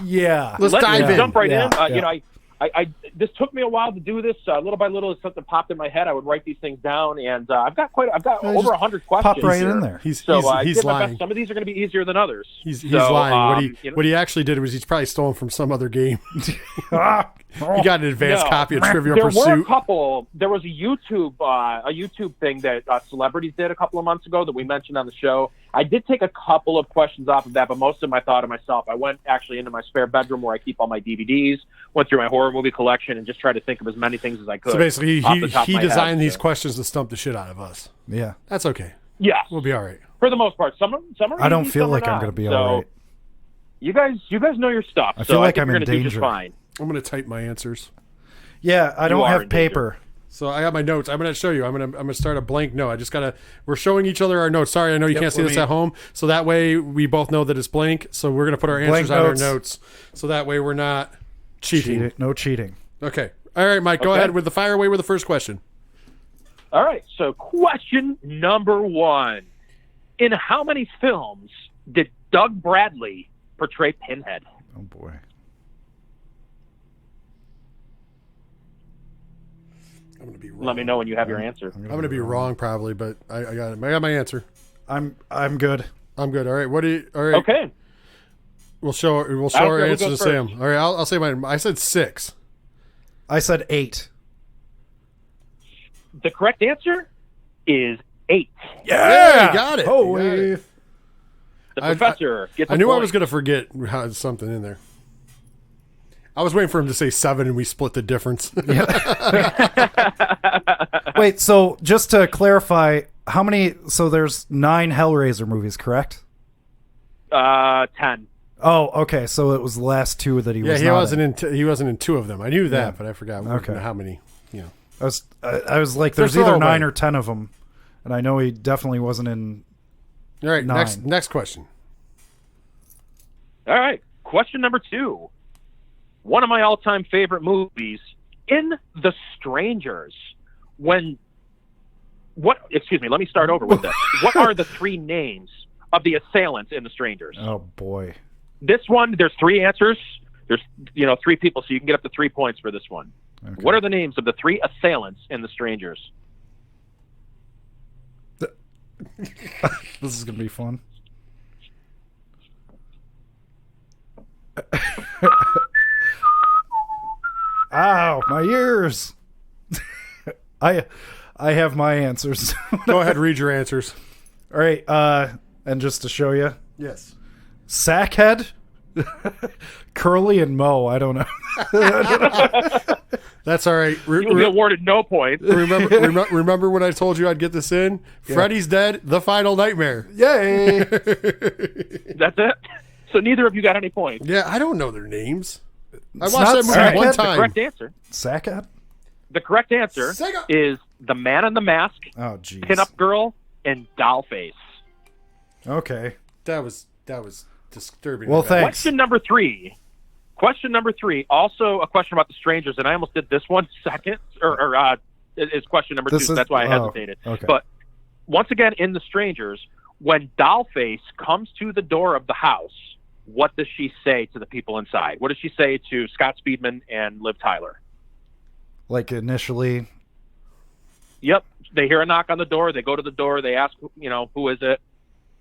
yeah. Let's dive in. Jump right in. Yeah. I this took me a while to do this. Little by little, as something popped in my head, I would write these things down, and I've got over 100 questions. Pop right here. in there. He's did my lying. best. Some of these are going to be easier than others. He's lying. What he actually did was he's probably stolen from some other game. He got an advanced copy of Trivial Pursuit. There were a couple. There was a YouTube thing that celebrities did a couple of months ago that we mentioned on the show. I did take a couple of questions off of that, but most of them I thought of myself. I went actually into my spare bedroom where I keep all my DVDs, went through my horror movie collection, and just tried to think of as many things as I could. So basically, he designed these so. questions to stump the shit out of us. Yeah. That's okay. Yeah. We'll be all right. For the most part. Some are I don't easy, feel some like are I'm not. going to be So all right. You guys know your stuff. I feel like I'm you're in gonna do danger. just fine. I'm going to type my answers. Yeah, I don't have paper. So I got my notes. I'm going to show you. I'm going to start a blank note. We're showing each other our notes. Sorry, I know you can't see this at home. So that way we both know that it's blank. So we're going to put our answers on our notes. So that way we're not cheating. No cheating. Okay. All right, Mike, go ahead with the fire away with the first question. All right. So question number 1. In how many films did Doug Bradley portray Pinhead? Oh, boy. I'm going to be wrong. Let me know when you have your answer. I'm going to be wrong probably, but I got it. I got my answer. I'm good. I'm good. All right. All right. Okay. We'll show our answers to Sam. All right. I'll say mine. I said 6. I said 8. The correct answer is 8. Yeah, got it. Oh, The professor gets a I knew point. I was going to forget something in there. I was waiting for him to say 7 and we split the difference. Wait, so just to clarify, how many? So there's 9 Hellraiser movies, correct? 10. Oh, okay. So it was the last 2 that he was. Yeah, not he wasn't in 2 of them. I knew that, Yeah. but I forgot how many. I was like, there's either 9 or 10 of them, and I know he definitely wasn't in. All right, 9. next question. All right. Question number 2. One of my all-time favorite movies, In The Strangers. Excuse me, let me start over with this. What are the 3 names of the assailants in The Strangers? Oh, boy. This one, there's 3 answers. There's 3 people, so you can get up to 3 points for this one. Okay. What are the names of the 3 assailants in The Strangers? This is going to be fun. Ow, my ears. I have my answers. Go ahead, read your answers. All right, and just to show you, Yes. Sackhead, Curly, and Mo. I don't know. That's all right. You will be awarded no points. Remember when I told you I'd get this in? Yeah. Freddy's Dead, The Final Nightmare. Yay! That's it? So neither of you got any points. Yeah, I don't know their names. I It's watched not that movie one Sackhead? The time. correct answer. Sackhead? The correct answer Sega. is The Man in the Mask, Oh, jeez. Pinup Girl, and Dollface. Okay. That was disturbing. Well, thanks. Question number three. Also a question about the strangers, and I almost did this one second, or is question number 2. So that's why I hesitated. Okay. But once again, in the strangers, when Dollface comes to the door of the house, what does she say to the people inside? What does she say to Scott Speedman and Liv Tyler? Like initially. Yep. They hear a knock on the door. They go to the door. They ask, who is it?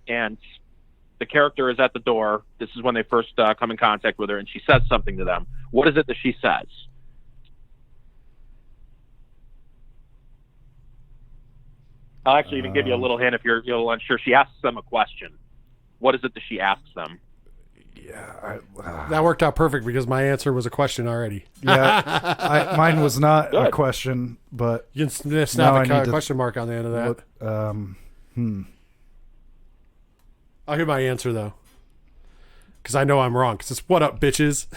And the character is at the door. This is when they first come in contact with her, and she says something to them. What is it that she says? I'll actually even give you a little hint if you're unsure. She asks them a question. What is it that she asks them? Yeah, that worked out perfect because my answer was a question already. Yeah, mine was not a question, but you can snap a question mark on the end of that. I'll hear my answer though, because I know I'm wrong. Because it's "What up, bitches."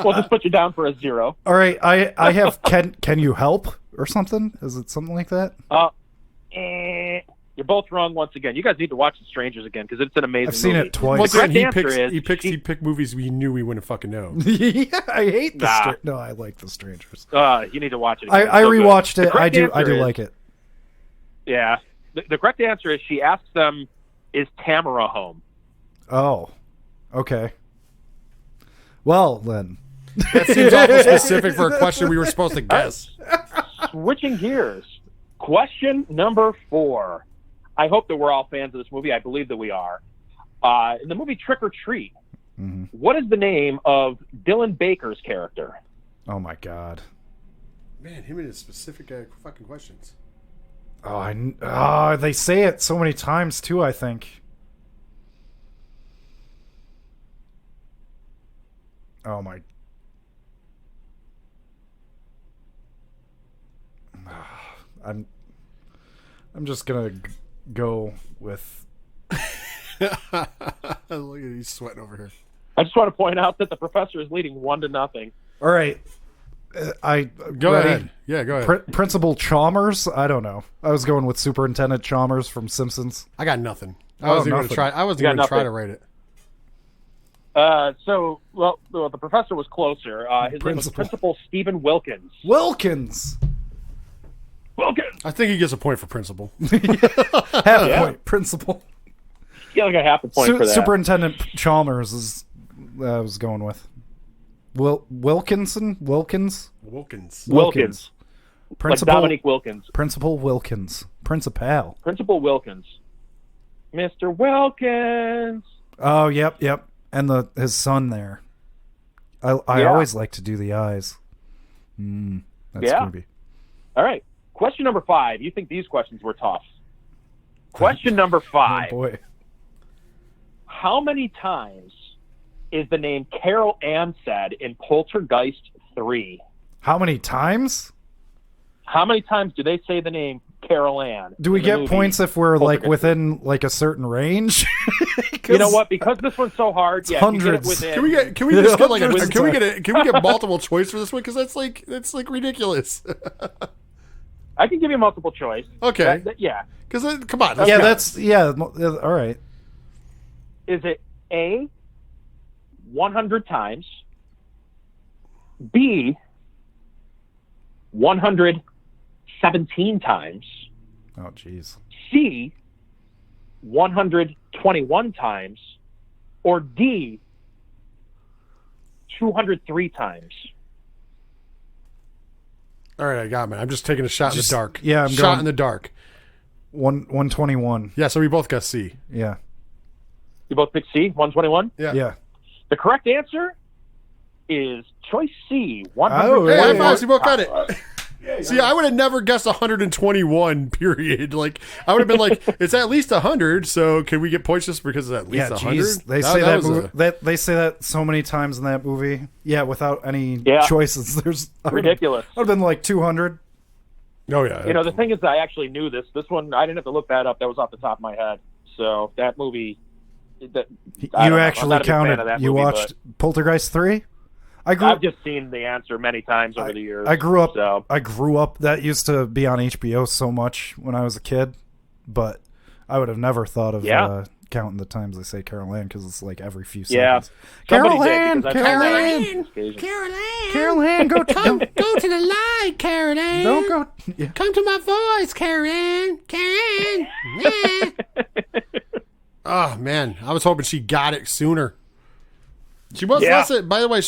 We'll just put you down for a 0. All right, I have can you help or something? Is it something like that? You're both wrong once again. You guys need to watch The Strangers again because it's an amazing movie. I've seen it twice. Once again, he picked movies we knew we wouldn't fucking know. Yeah, I hate No, I like The Strangers. You need to watch it again. I rewatched it. I do like it. Yeah. The correct answer is she asks them, is Tamara home? Oh, okay. Well, then. That seems awful specific for a question we were supposed to guess. Switching gears. Question number 4. I hope that we're all fans of this movie. I believe that we are. In the movie Trick or Treat, what is the name of Dylan Baker's character? Oh, my God. Man, him and his specific fucking questions. Oh, they say it so many times, too, I think. Oh, my... I'm just gonna go with. Look at he's sweating over here. I just want to point out that the professor is leading 1-0. All right, go ahead. Yeah, go ahead. Principal Chalmers. I don't know. I was going with Superintendent Chalmers from Simpsons. I got nothing. I wasn't going to try. I wasn't going to try to write it. The professor was closer. His name was Principal Stephen Wilkins. Wilkins. I think he gets a point for principal. Half a point, principal. Yeah, like a half a point for that. Superintendent Chalmers is. I was going with. Wilkinson. Principal, like Dominique Wilkins. Principal Wilkins. Principal Wilkins. Mr. Wilkins. Oh, yep. And his son there. I always like to do the eyes. That's creepy. All right. Question number 5. You think these questions were tough. Question number 5. Oh, boy. How many times is the name Carol Ann said in Poltergeist 3? How many times? How many times do they say the name Carol Ann? Do we get points if we're like within like a certain range? You know what? Because this one's so hard, hundreds. Can we just get like can we get multiple choice for this one? Because that's like ridiculous. I can give you multiple choice. Okay. Yeah. Because come on. All right. Is it A, 100 times, B, 117 times, oh jeez, C, 121 times, or D, 203 times? All right, I got it, man. I'm just taking a shot in the dark. Yeah, I'm shot going in the dark. 121. Yeah, so we both got C. Yeah. You both picked C, 121? Yeah. The correct answer is choice C, 100. Oh, yeah. We both got it. See, I would have never guessed 121, period. Like, I would have been like, it's at least 100, so can we get points just because it's at least 100? They say they say that so many times in that movie. Yeah, without any choices. There's ridiculous. I would have been like 200. Oh, yeah. You know, the thing is, I actually knew this. This one, I didn't have to look that up. That was off the top of my head. So, that movie... You actually counted. You watched Poltergeist 3? I've just seen the answer many times over the years. I grew up. That used to be on HBO so much when I was a kid, but I would have never thought of counting the times I say Carol Ann because it's like every few Yeah. seconds. Somebody Carol did, Ann, because I've Carol heard that Ann, on occasion. Carol Ann, go Go to the light, Karen Ann. Don't go. Yeah. Come to my voice, Karen. Karen. Yeah. Oh, man. I was hoping she got it sooner. She was less... By the way,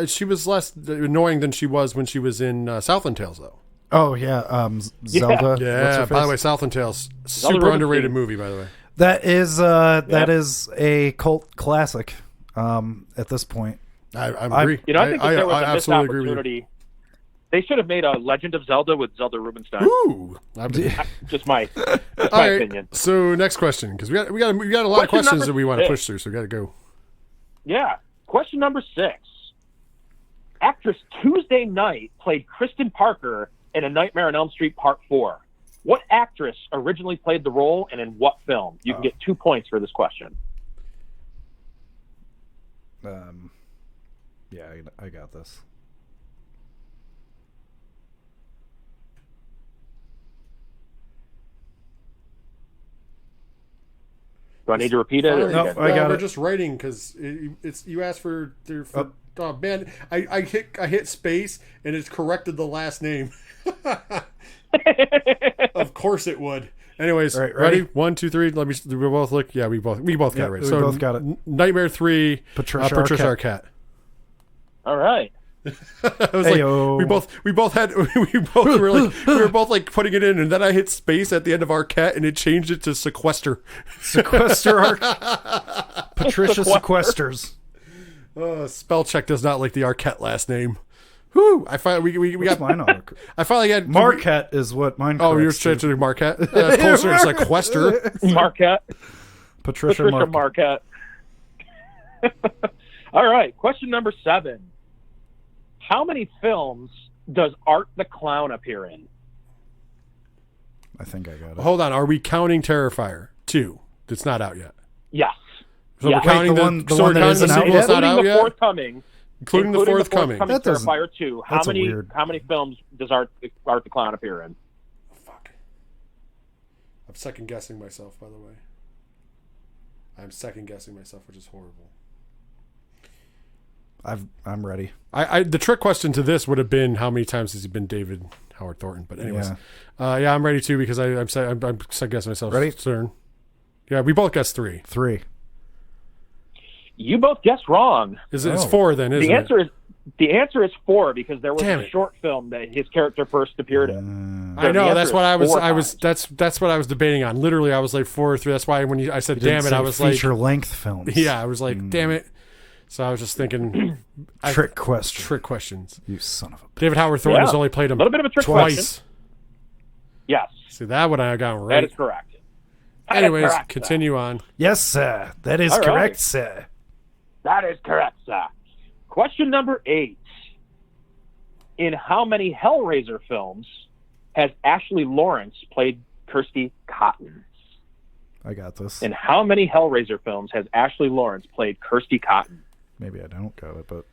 she was less annoying than she was when she was in Southland Tales, though. Oh, yeah. Zelda. Yeah, by the way, Southland Tales. Super underrated movie, by the way. That is a cult classic at this point. I agree. I think there was a missed absolutely agree with you. opportunity. They should have made a Legend of Zelda with Zelda Rubinstein. Ooh. Just my All opinion. Right, so next question, because we got a lot of questions that we want to push through, so we got to go. Yeah. Question number 6. Actress Tuesday Knight played Kristen Parker in A Nightmare on Elm Street Part 4. What actress originally played the role and in what film? You can get 2 points for this question. Yeah, I got this. Do I need to repeat it? No, I got we're it. just writing because it's you asked for oh man, I hit space and it's corrected the last name. Of course it would. Anyways, right, ready? ready? 1, 2, 3. We both look. Yeah, we both got it right. We So both got it. Nightmare 3. Patricia Arquette. All right. I was like, we both were both like putting it in, and then I hit space at the end of Arquette, and it changed it to sequester. Patricia sequesters. Spell check does not like the Arquette last name. Whew! I finally we got mine on. I finally got Marquette is what mine. Oh, you're straight to Marquette. Closer, it's sequester. Marquette. Patricia Marquette. All right. Question number 7. How many films does Art the Clown appear in? I think I got it. Hold on. Are we counting Terrifier 2? That's not out yet. Yes. So we're counting the one that isn't out yet? Not out yet? Including the forthcoming That doesn't- Terrifier 2. How many films does Art the Clown appear in? Fuck. I'm second guessing myself, by the way. I'm second guessing myself, which is horrible. I'm ready. The trick question to this would have been how many times has he been David Howard Thornton? But anyways, yeah, I'm ready too because I'm second guessing myself. Ready? Turn. Yeah, we both guessed 3. 3. You both guessed wrong. It's 4 then? Isn't it? The answer is 4 because there was Damn a it. short film that his character first appeared in. I know. That's what I was. 4 That's what I was debating on. Literally, I was like 4 or 3. That's why when I said damn it, I was like feature length films. Yeah, I was like damn it. So I was just thinking trick questions. You son of a bitch. David Howard Thornton has only played him a little bit of a trick twice. question. Yes. See, that one I got right. That is correct. Anyways, continue on. Yes, sir. That is All correct, right. sir. That is correct, sir. Question number 8. In how many Hellraiser films has Ashley Lawrence played Kirsty Cotton? I got this. In how many Hellraiser films has Ashley Lawrence played Kirsty Cotton? Maybe I don't got it, but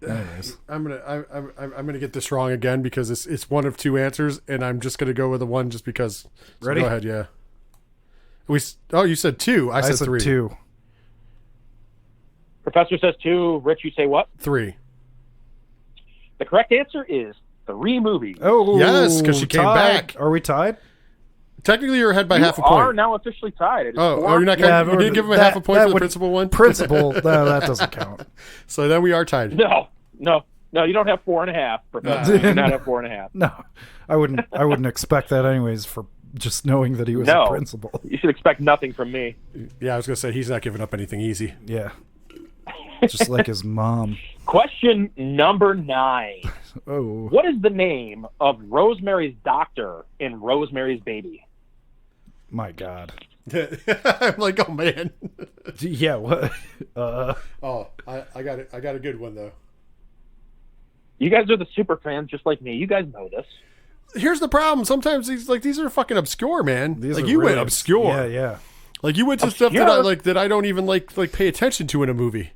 anyways. I'm gonna get this wrong again because it's one of 2 answers, and I'm just gonna go with the one just because. So Ready? Go ahead, yeah. You said 2. I said 3. 2. Professor says 2. Rich, you say what? 3. The correct answer is 3 movies. Oh, Yes, 'cause she came back. Are we tied? Technically, you're ahead by half a You are point. now officially tied. It is Oh, 4. you're not. Yeah, You didn't give him a half a point for the principal one. Principal, no, that doesn't count. So then we are tied. No. You don't have 4.5. Professor. You do not have 4.5. No, I wouldn't expect that anyways. For just knowing that he was a principal. You should expect nothing from me. Yeah, I was gonna say he's not giving up anything easy. Yeah, just like his mom. Question number 9. Oh, What is the name of Rosemary's doctor in Rosemary's Baby? my God. I'm like, oh man. Yeah, what? Oh, I got it. I got a good one though. You guys are the super fans, just like me. You guys know this. Here's the problem. Sometimes these are fucking obscure, man. These like are you really went obscure. Yeah. Like you went to stuff that I don't even like pay attention to in a movie.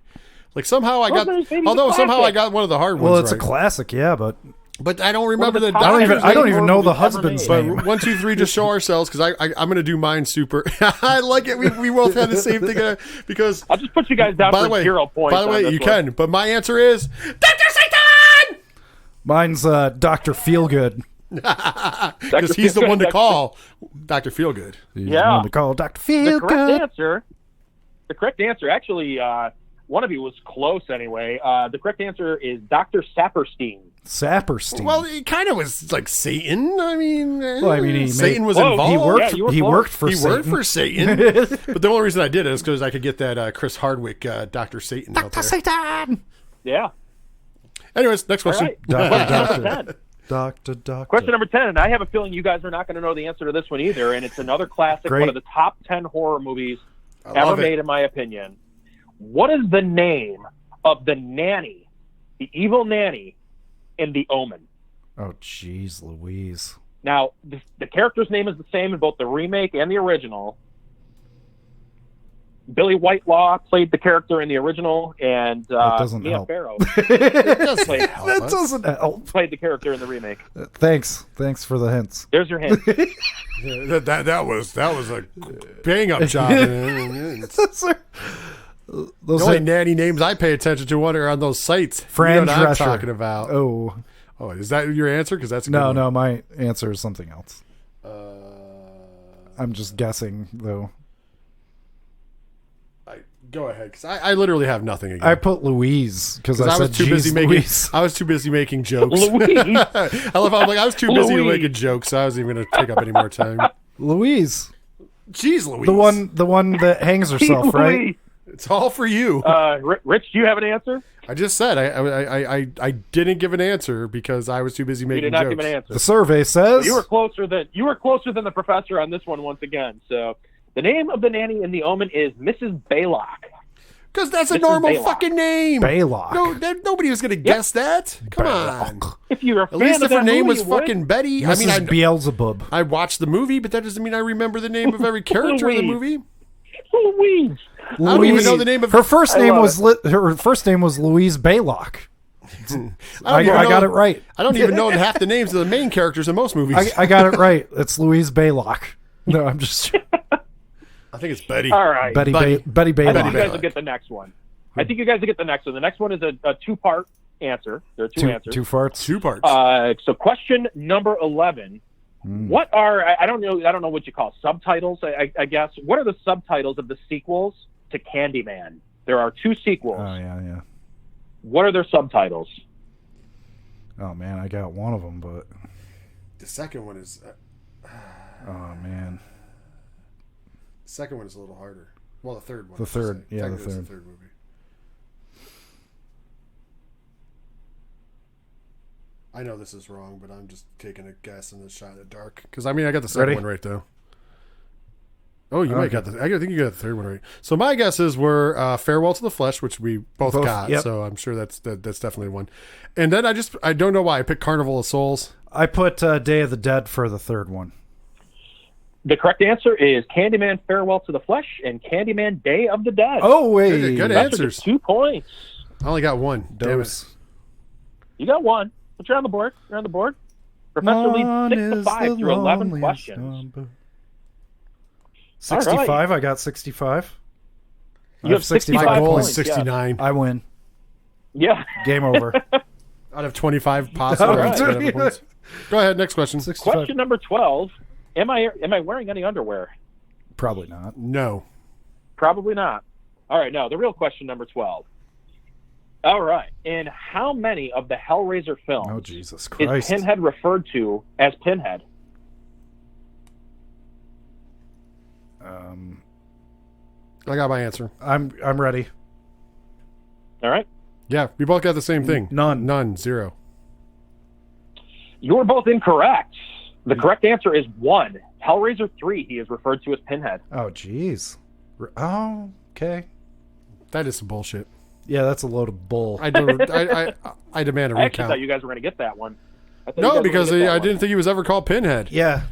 Like somehow I got, Rosemary's Baby's although a somehow I classic. got one of the hard ones. Well, it's right. a classic, yeah, but But I don't remember the. I don't even know the husband's name. But 1, 2, 3, just show ourselves because I'm going to do mine super. I like it. We both had the same thing because I'll just put you guys down for 0 points. By the way, you can. But my answer is Dr. Satan. Mine's Dr. Feelgood. Because he's the one to call Dr. Feelgood. He's the one to call Dr. Feelgood. The correct answer, actually, one of you was close anyway. The correct answer is Dr. Saperstein. Saperstein. Well, he kind of was like Satan. I mean, Satan was involved. He worked for Satan. But the only reason I did it is because I could get that Chris Hardwick Dr. Satan out there. Dr. Satan. Yeah. Anyways, next question. Right. Doctor. Question number 10, and I have a feeling you guys are not going to know the answer to this one either, and it's another classic, one of the top 10 horror movies ever made, in my opinion. What is the name of the nanny, the evil nanny, in The Omen? Oh, jeez Louise. Now, the character's name is the same in both the remake and the original. Billy Whitelaw played the character in the original, and Mia Farrow that doesn't help. Played the character in the remake. Thanks for the hints. There's your hint. that was a bang up job. The only nanny names I pay attention to are on those sites. Fran you know what I'm Drescher. talking about. Oh, is that your answer? Because that's a good one. No. My answer is something else. I'm just guessing though. Go ahead, because I literally have nothing again. I put Louise because I was said too busy Louise. I was too busy making jokes. Louise. I was too busy making jokes, so I wasn't even going to take up any more time. Louise. Jeez, Louise. The one that hangs herself, right? It's all for you. Rich, do you have an answer? I just said I didn't give an answer because I was too busy making jokes. You did not give an answer. The survey says you were closer than the professor on this one once again. So the name of the nanny in The Omen is Mrs. Baylock. Because that's a normal fucking name. Baylock. No, nobody was going to guess that. Come on. If you're a fan At least of if her name movie, was fucking Betty. Mrs. Beelzebub. I watched the movie, but that doesn't mean I remember the name of every character in the movie. Louise. I don't even know the name of her first name was Louise Baylock. I got it right. I don't even know half the names of the main characters in most movies. I got it right. It's Louise Baylock. No, I'm just. I think it's Betty. All right. Betty Baylock. I think you guys will get the next one. The next one is a two-part answer. There are two answers. Two parts. So question number 11. What are, I don't know what you call subtitles, I guess. What are the subtitles of the sequels to Candyman? There are 2 sequels. Oh, yeah. What are their subtitles? Oh, man, I got one of them, but... The second one is... Oh, man. The second one is a little harder. Well, the third one. The third is the third movie. I know this is wrong, but I'm just taking a guess and a shot in the dark. Because, I got the second one right, though. Oh, you might got the... I think you got the third one right. So my guesses were Farewell to the Flesh, which we both got. Yep. So I'm sure that's definitely one. And then I don't know why I picked Carnival of Souls. I put Day of the Dead for the third one. The correct answer is Candyman Farewell to the Flesh and Candyman Day of the Dead. Oh, wait. Good answers. 2 points. I only got one. Damn it. You got one. But you're on the board. Professor leads 6-5 through 11 questions. 65. Right. I got 65. You have 65 My goal points. is 69. I win. Yeah. Game over. Out of 25 possible. Right. Go ahead. Next question. 65. Question number 12. Am I wearing any underwear? Probably not. No. Probably not. All right. No, the real question, number 12. All right. In how many of the Hellraiser films oh, Jesus Christ. is Pinhead referred to as Pinhead? I got my answer. I'm ready. All right. Yeah, we both got the same thing. None. 0. You're both incorrect. The correct answer is 1. Hellraiser 3, he is referred to as Pinhead. Oh, jeez. Oh, okay. That is some bullshit. Yeah, that's a load of bull. I demand a I actually recount. thought you guys were going to get that one. No, because I didn't think he was ever called Pinhead. Yeah.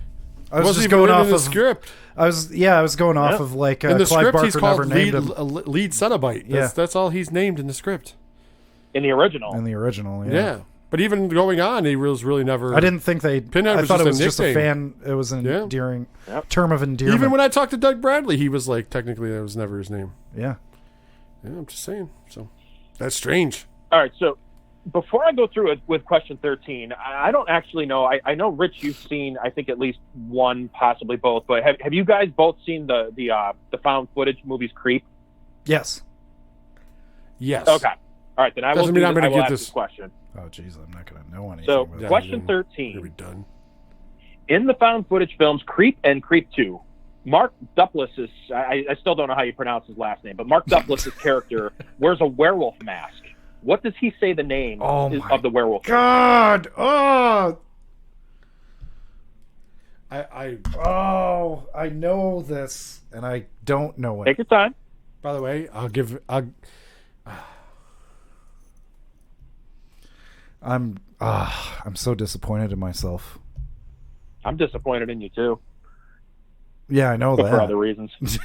I was Wasn't just even going in off the of script. I was going off of like In the Clive script, Barker he's called never named him lead Cenobite. That's all he's named in the script. In the original. In the original, yeah. Yeah. But even going on, he was really never. I didn't think they. Pinhead I was thought just it was a just a nickname. fan. It was an endearing term of endearment. Even when I talked to Doug Bradley, he was like, technically, that was never his name. Yeah. Yeah, I'm just saying. So that's strange. All right, so before I go through it with question 13, I don't actually know. I know, Rich, you've seen, I think, at least one, possibly both. But have you guys both seen the found footage movies Creep? Yes. Yes. Okay. All right, then I will ask this this question. Oh, jeez, I'm not going to know anything. So, with question You'll 13. be done. In the found footage films Creep and Creep 2, Mark Duplass's, I still don't know how you pronounce his last name, but Mark Duplass's character wears a werewolf mask. What does he say the name of the werewolf? God! Oh! I I know this, and I don't know it. Take your time. By the way, I'm so disappointed in myself. I'm disappointed in you, too, Yeah, I know but that. for other reasons.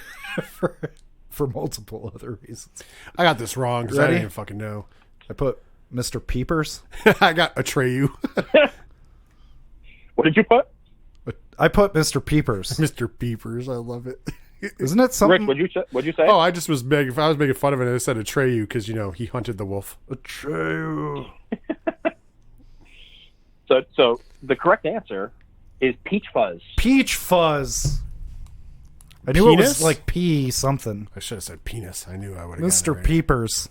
for multiple other reasons. I got this wrong because I Ready? didn't even fucking know. I put Mr. Peepers. I got Atreyu. What did you put? I put Mr. Peepers. Mr. Peepers. I love it. Isn't it something? Rick, what'd you say? Oh, I just was making. If I was making fun of it, I said Atreyu because he hunted the wolf. True. So the correct answer is Peach Fuzz. Peach Fuzz. I knew it Penis? was like P something. I should have said penis. I knew I would have. Mr. Right. Peepers.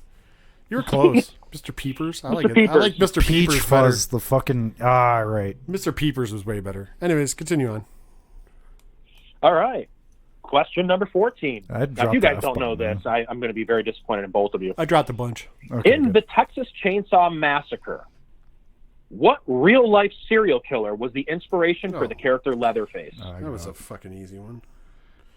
You were close, Mr. Peepers. I like it. I Peepers. like Mr. Peach Peepers Fuzz. better. The fucking right. Mr. Peepers was way better. Anyways, continue on. All right. Question number 14. I'd Now, drop if you the guys don't know F-bomb, this, I'm going to be very disappointed in both of you. I dropped a bunch. Okay, In good. the Texas Chainsaw Massacre, what real-life serial killer was the inspiration for the character Leatherface? That was a fucking easy one.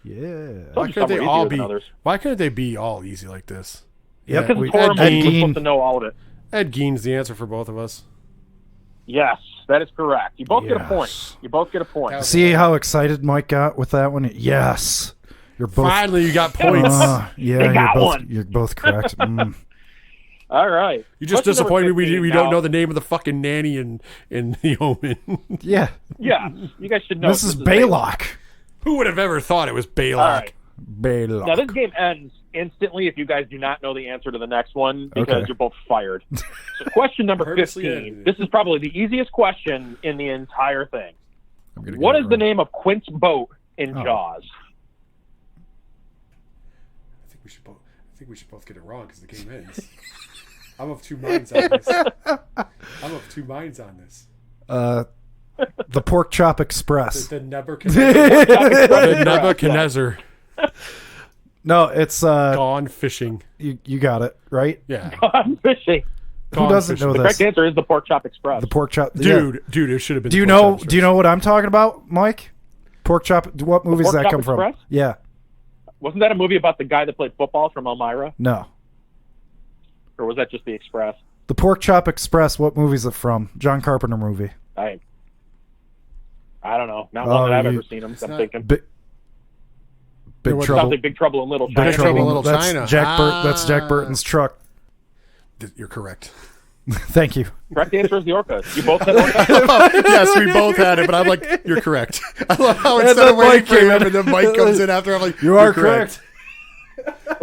Yeah. Why Some couldn't they were all easier be? than others. Why couldn't they be all easy like this? Yep. Because we- it's horror Ed movies, we're Gein. supposed to know all of it. Ed Gein's the answer for both of us. Yes, that is correct. You both get a Yes. point. You both get a point. See how excited Mike got with that one? Yes. You're both. Finally, you got points. Yeah, They you're got both. one. You're both correct. All right. You just Question number disappointed me. 15 We now. don't know the name of the fucking nanny in The Omen. Yeah. Yeah, you guys should know. This is Baylock. Who would have ever thought it was Baylock? All right. Baylock. Now, this game ends instantly if you guys do not know the answer to the next one because Okay. you're both fired. So question number Purposely 15. edited. This is probably the easiest question in the entire thing. I'm gonna What get is it the wrong. name of Quint's boat in Oh. Jaws? I think we should both get it wrong because the game ends. I'm of two minds on this. The Pork Chop Express? The Nebuchadnezzar No, it's gone fishing. you got it right. Yeah, I'm fishing. gone Who doesn't fishing. know The this? correct answer is the Pork Chop Express. The Pork Chop, Dude, it should have been. Do you the Pork know? Chop Do you know what I'm talking about, Mike? Pork Chop. What movie does Pork that Chop come Express? from? Yeah. Wasn't that a movie about the guy that played football from Elmira? No. Or was that just The Express? The Pork Chop Express. What movie is it from? John Carpenter movie. I don't know. Not one that I've you- ever seen him. I'm not- thinking. Big was- Trouble. Sounds like Big Trouble in Little Big China. Trouble in Little That's China. That's Jack Burton's truck. You're correct. Thank you. Correct answer is the Orca. You both said Orca. Yes, we both had it, but I'm like, you're correct. I love how And instead then of waiting Mike for came him in. and then Mike comes in after, I'm like, You are correct.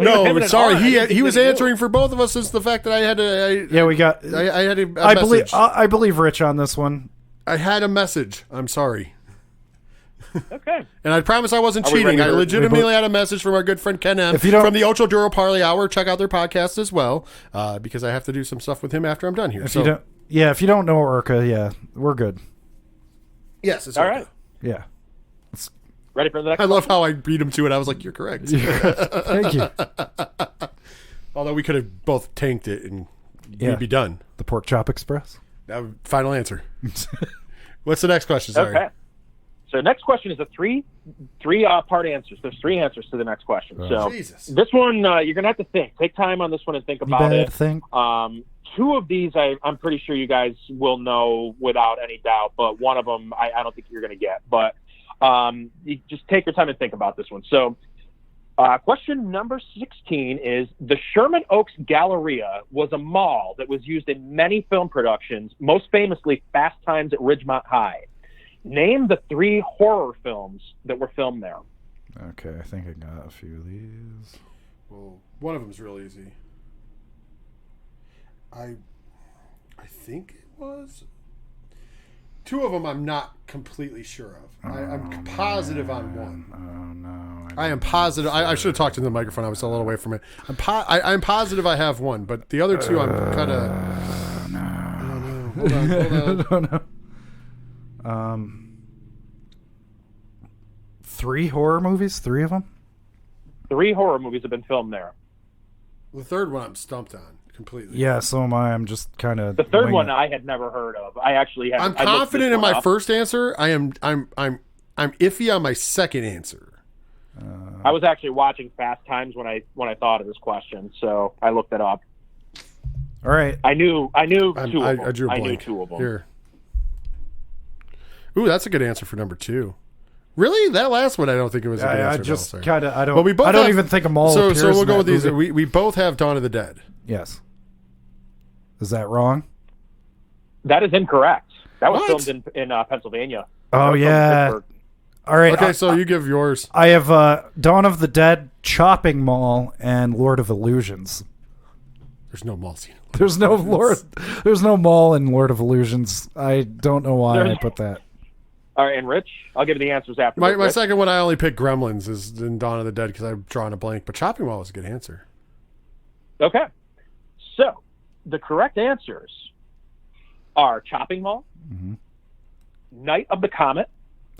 No, Him and an sorry. R, I didn't think He was that you answering for both of us since the fact that I had a. Yeah, we got. I had a I believe. message. I believe Rich on this one. I had a message. I'm sorry. Okay. And I promise I wasn't Are we cheating. ready I to- legitimately had a message from our good friend Ken M. If you don't- from the Ocho Duro Parley Hour. Check out their podcast as well, because I have to do some stuff with him after I'm done here. If So, you don't. Yeah, if you don't know Urca, yeah, we're good. yes, it's All okay. right. Yeah. Ready for the next I love how I beat him to it. I was like, you're correct. Thank you. Although we could have both tanked it and Yeah. we'd be done. The Pork Chop Express. Final answer. What's the next question? Sorry. Okay. So next question is a three part answers. There's three answers to the next question. So Jesus. this one you're gonna have to think. Take time on this one and think You about bad it. thing. Two of these I'm pretty sure you guys will know without any doubt, but one of them I don't think you're gonna get. But you just take your time and think about this one. So Question number 16 is, the Sherman Oaks Galleria was a mall that was used in many film productions, most famously Fast Times at Ridgemont High. Name the 3 horror films that were filmed there. Okay, I think I got a few of these. Well, one of them's real easy. I think it was. 2 of them I'm not completely sure of. I'm positive on one. Oh no! I am positive. I should have talked to the microphone. I was a little away from it. I'm positive I have one, but the other 2 I'm kind of. No. Hold on. I don't know. 3 horror movies. 3 of them. 3 horror movies have been filmed there. The third one I'm stumped on completely. Yeah, so am I. I'm just kind of. The third one I had never heard of. I actually had. I'm confident in my first answer. I'm iffy on my second answer. I was actually watching Fast Times when I thought of this question, so I looked it up. All right. I knew 2 of them. I drew a blank. I knew 2 of them. Here. Ooh, that's a good answer for number 2. Really? That last one, I don't think it was a good answer. I just kind of. I don't. Well, we both I don't have, even think them all. So we'll in go that with these. movie. We both have Dawn of the Dead. Yes. Is that wrong? That is incorrect. That was What? filmed in Pennsylvania. Oh yeah. All right. Okay, so you give yours. I have Dawn of the Dead, Chopping Mall, and Lord of Illusions. There's no mall scene. There's no There's no mall in Lord of Illusions. I don't know why I put that. All right, and Rich, I'll give you the answers after. My second one, I only picked Gremlins is in Dawn of the Dead because I'm drawing a blank. But Chopping Mall was a good answer. Okay. So, the correct answers are Chopping Mall, Night of the Comet.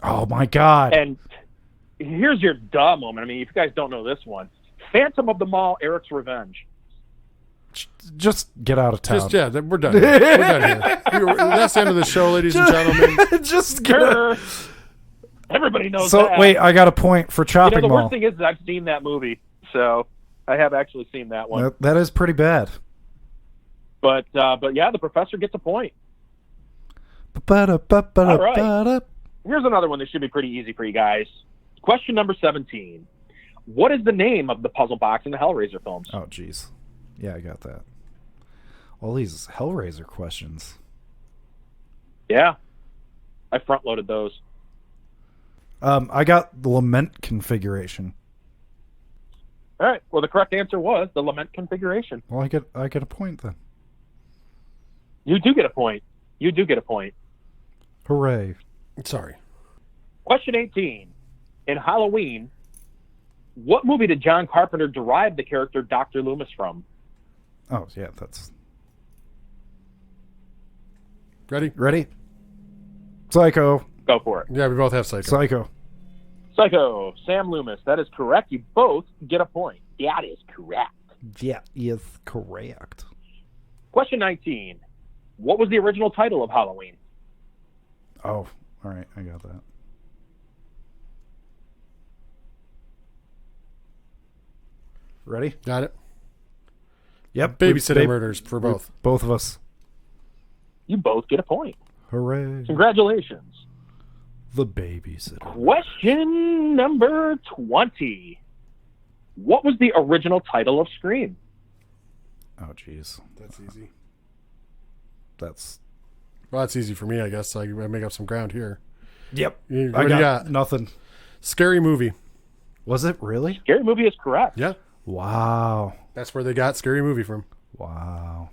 Oh my God. And here's your duh moment. I mean, if you guys don't know this one, Phantom of the Mall, Eric's Revenge. Just get out of town. We're done. We're done here. That's the end of the show, ladies and gentlemen. Just get out. Everybody knows So that. wait, I got a point for Chopping the Mall. worst thing is I've seen that movie, so I have actually seen that one. That is pretty bad. But yeah, the professor gets a point. All right. Here's another one that should be pretty easy for you guys. Question number 17. What is the name of the puzzle box in the Hellraiser films? Oh, jeez. Yeah, I got that. All these Hellraiser questions. Yeah. I front-loaded those. I got the lament configuration. All right. Well, the correct answer was the lament configuration. Well, I get a point then. You do get a point. You do get a point. Hooray. Sorry. Question 18. In Halloween, what movie did John Carpenter derive the character Dr. Loomis from? Oh, yeah, that's... Ready? Psycho. Go for it. Yeah, we both have Psycho. Psycho. Sam Loomis. That is correct. You both get a point. That is correct. Yeah, is correct. Question 19. What was the original title of Halloween? Oh, all right. I got that. Ready? Got it. Yep. Babysitter Murders for both. Both of us. You both get a point. Hooray. Congratulations. The Babysitter. Question number 20. What was the original title of Scream? Oh, jeez. That's easy. Well, that's easy for me, I guess. I make up some ground here. Yep. What I do you got nothing. Scary Movie. Was it really? Scary Movie is correct. Yeah. Wow. That's where they got Scary Movie from. Wow.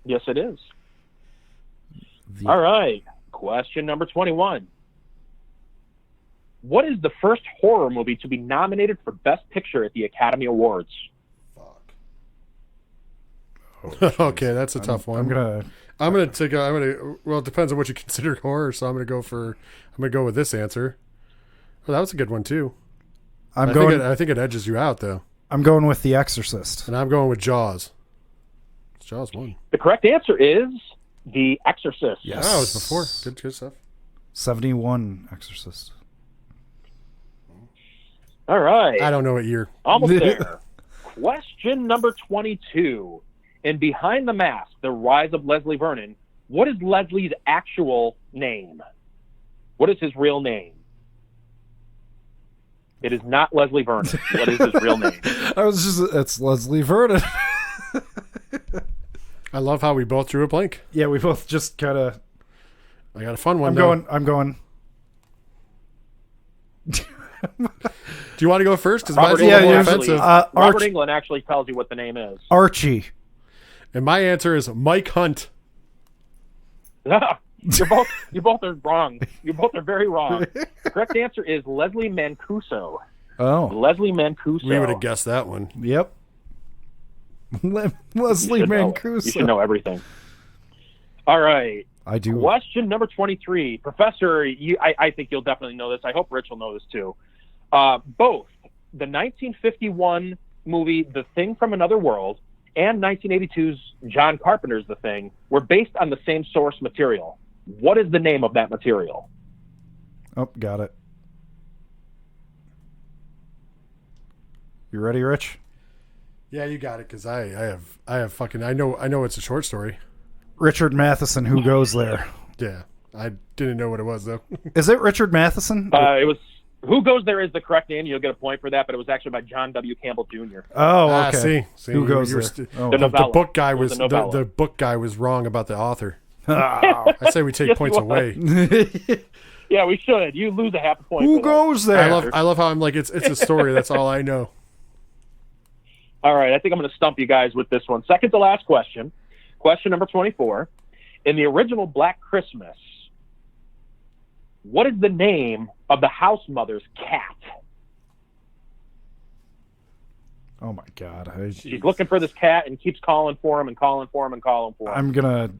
Yes, it is. All right. Question number 21. What is the first horror movie to be nominated for Best Picture at the Academy Awards? Fuck. Oh, okay, that's a tough one. I'm gonna take. Well, it depends on what you consider horror. So I'm gonna go with this answer. Well, that was a good one too. I think it edges you out though. I'm going with The Exorcist. And I'm going with Jaws. Jaws won. The correct answer is The Exorcist. Yes. Oh, it was before. Good stuff. 71 Exorcist. All right. I don't know what year. Almost there. Question number 22. In Behind the Mask, The Rise of Leslie Vernon, what is Leslie's actual name? What is his real name? It is not Leslie Vernon. What is his real name? It's Leslie Vernon. I love how we both drew a blank. Yeah, we both just kind of. I got a fun one. I'm going. Do you want to go first? Because Robert, mine's a little more actually, offensive. Robert Englund actually tells you what the name is. Archie. And my answer is Mike Hunt. You both are wrong. You both are very wrong. The correct answer is Leslie Mancuso. Oh. Leslie Mancuso. We would have guessed that one. Yep. Leslie Mancuso. You should know everything. All right. I do. Question number 23. Professor, I think you'll definitely know this. I hope Rich will know this too. Both the 1951 movie The Thing from Another World and 1982's John Carpenter's The Thing were based on the same source material. What is the name of that material? Oh, got it. You ready, Rich? Yeah, you got it. Because I have fucking. I know it's a short story. Richard Matheson. Who goes there? Yeah, I didn't know what it was though. Is it Richard Matheson? It was. Who Goes There is the correct name. You'll get a point for that, but it was actually by John W. Campbell Jr. Oh, okay. See, Who Goes There? The novella. The book guy was novella. the book guy was wrong about the author. Oh. I say we take Yes, points he was. away. Yeah, we should. You lose a half a point. Who for that. goes there? I love how I'm like it's a story. That's all I know. All right, I think I'm going to stump you guys with this one. Second to last question. Question number 24. In the original Black Christmas, what is the name of the house mother's cat? Oh my God! She's looking for this cat and keeps calling for him and calling for him and calling for him. I'm gonna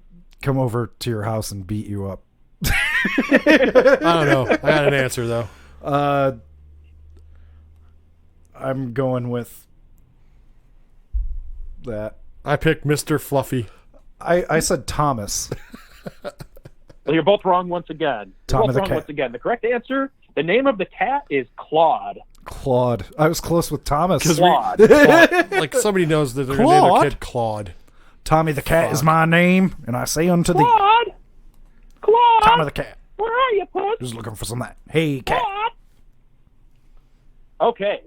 come over to your house and beat you up. I don't know. I got an answer though. I'm going with that. I picked Mr. Fluffy. I said Thomas. Well, you're both wrong once again. You're Tom both of the wrong cat. once again. The correct answer, the name of the cat is Claude. Claude. I was close with Thomas. Claude. Like somebody knows that they're going to name their Claude? kid Claude. Tommy the cat is my name, and I say unto thee, Claude! Claude! Tommy the cat. Where are you, puss? Just looking for some of that. Hey, cat. Claude! Okay.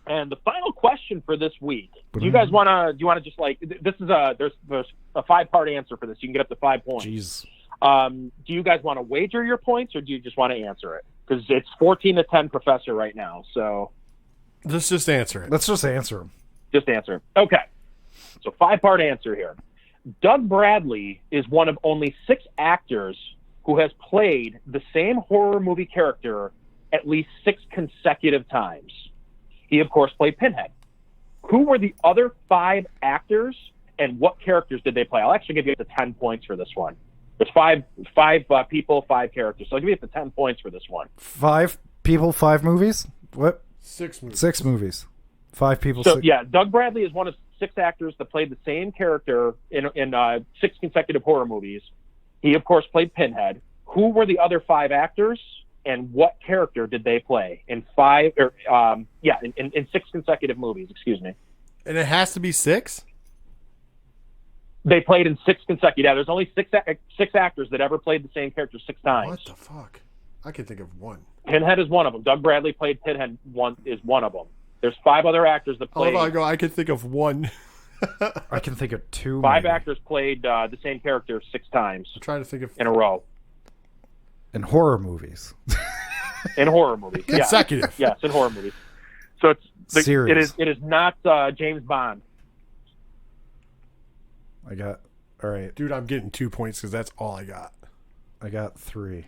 And the final question for this week. Do you guys want to just like, this is there's a 5-part answer for this. You can get up to 5 points. Jeez. Do you guys want to wager your points or do you just want to answer it? Because it's 14-10 Professor right now. So Let's just answer it. Let's just answer him. just answer. Okay. So 5-part answer here. Doug Bradley is one of only 6 actors who has played the same horror movie character at least 6 consecutive times. He, of course, played Pinhead. Who were the other 5 actors, and what characters did they play? I'll actually give you up to 10 points for this one. There's five people, 5 characters. So I'll give you up to 10 points for this one. 5 people, 5 movies? What? 6 movies. 6 movies. 5 people, So 6. yeah, Doug Bradley is one of 6 actors that played the same character in 6 consecutive horror movies. He, of course, played Pinhead. Who were the other 5 actors, and what character did they play in 6 consecutive movies? Excuse me. And it has to be 6? They played in 6 consecutive. Yeah, there's only 6 actors that ever played the same character 6 times. What the fuck? I can think of one. Pinhead is one of them. Doug Bradley played Pinhead. Is one of them. There's 5 other actors that played. I can think of one. I can think of 2. 5 maybe. actors played the same character 6 times I'm trying to think of in a row In horror movies. in horror movies. Yeah. consecutive. Yes, in horror movies. So Series. it is not James Bond. I got. All right. Dude, I'm getting 2 points because that's all I got. I got 3.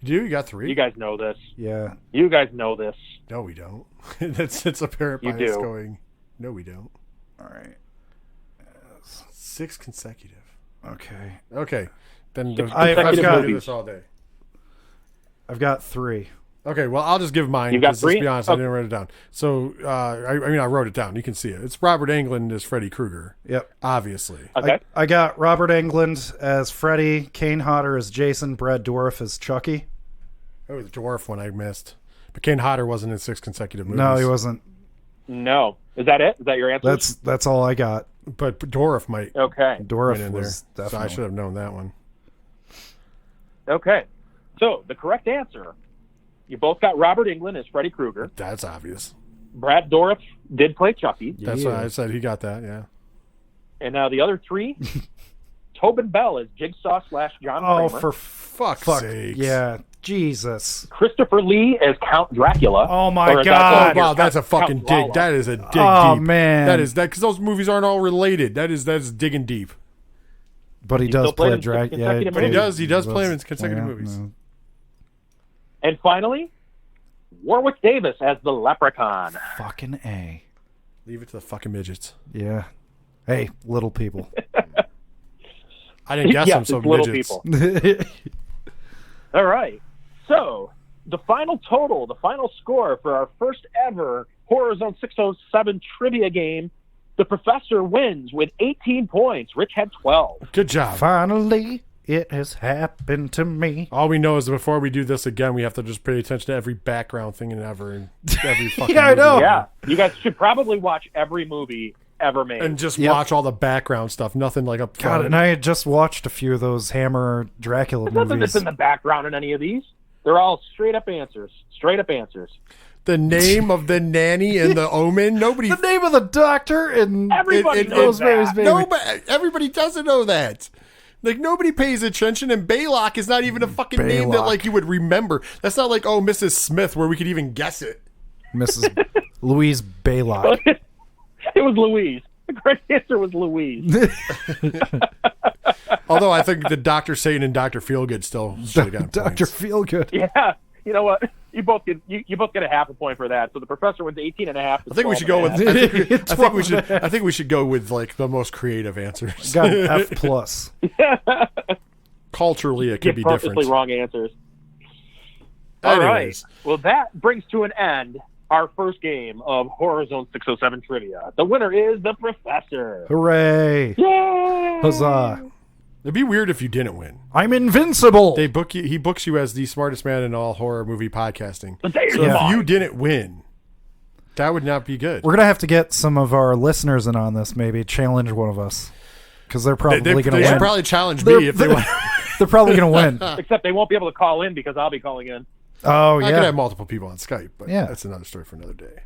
You got 3? You guys know this. Yeah. You guys know this. No, we don't. It's apparent by You us do. going, no, we don't. All right. 6 consecutive. Okay. Okay. Then I've I've got- got do this all day. I've got 3. Okay, well, I'll just give mine. You got 'cause let's 3? be honest, I Okay. didn't write it down. So, I wrote it down. You can see it. It's Robert Englund as Freddy Krueger, Yep. obviously. Okay. I got Robert Englund as Freddy, Kane Hodder as Jason, Brad Dourif as Chucky. Oh, the dwarf one I missed. But Kane Hodder wasn't in 6 consecutive movies. No, he wasn't. No. Is that it? Is that your answer? That's all I got. But Dwarf might Okay. Dourif went in was there. So definitely. I should have known that one. Okay. So the correct answer You both got Robert Englund as Freddy Krueger. That's obvious. Brad Dourif did play Chucky. That's why I said he got that, yeah. And now the other three, Tobin Bell as Jigsaw / John Kramer. Oh, for fuck's sake. Yeah, Jesus. Christopher Lee as Count Dracula. Oh, my God. Oh, wow, that's a fucking dig. That is a dig deep. Oh, man. That is that because those movies aren't all related. That's digging deep. But he does play Dracula. Yeah, but he does play him in consecutive movies. No. And finally, Warwick Davis as the Leprechaun. Fucking A. Leave it to the fucking midgets. Yeah. Hey, little people. I didn't guess them, so little midgets. people. All right. So, the final score for our first ever Horror Zone 607 trivia game, the Professor wins with 18 points. Rich had 12. Good job. Finally, it has happened to me. All we know is before we do this again, we have to just pay attention to every background thing and every fucking Yeah, I know. movie. Yeah. You guys should probably watch every movie ever made. And just watch all the background stuff. Nothing like up front. God, and I had just watched a few of those Hammer Dracula There's nothing movies. that's in the background in any of these. They're all straight up answers. Straight up answers. The name of the nanny and the omen. Nobody. The name of the doctor and Everybody knows Rosemary's that. Baby. Nobody. Everybody doesn't know that. Like, nobody pays attention, and Baylock is not even a fucking name that, like, you would remember. That's not like, oh, Mrs. Smith, where we could even guess it. Mrs. Louise Baylock. It was Louise. The correct answer was Louise. Although I think the Dr. Satan and Dr. Feelgood still should have gotten Dr. points. Feelgood. Yeah. You know what? You both get a half a point for that. So the Professor wins 18 and a half. I think we should go with. I think we should go with like the most creative answers. Got an F plus. Culturally, it could be purposely different. wrong answers. All right. Anyways. Well, that brings to an end our first game of Horror Zone 607 trivia. The winner is the Professor. Hooray! Yay! Huzzah! It'd be weird if you didn't win. I'm invincible. They book you. He books you as the smartest man in all horror movie podcasting. So if you didn't win, that would not be good. We're gonna have to get some of our listeners in on this. Maybe challenge one of us because they're probably going to win. They should probably challenge me if they want. They're probably going to win. Except they won't be able to call in because I'll be calling in. Oh I yeah, could have multiple people on Skype, but Yeah. that's another story for another day.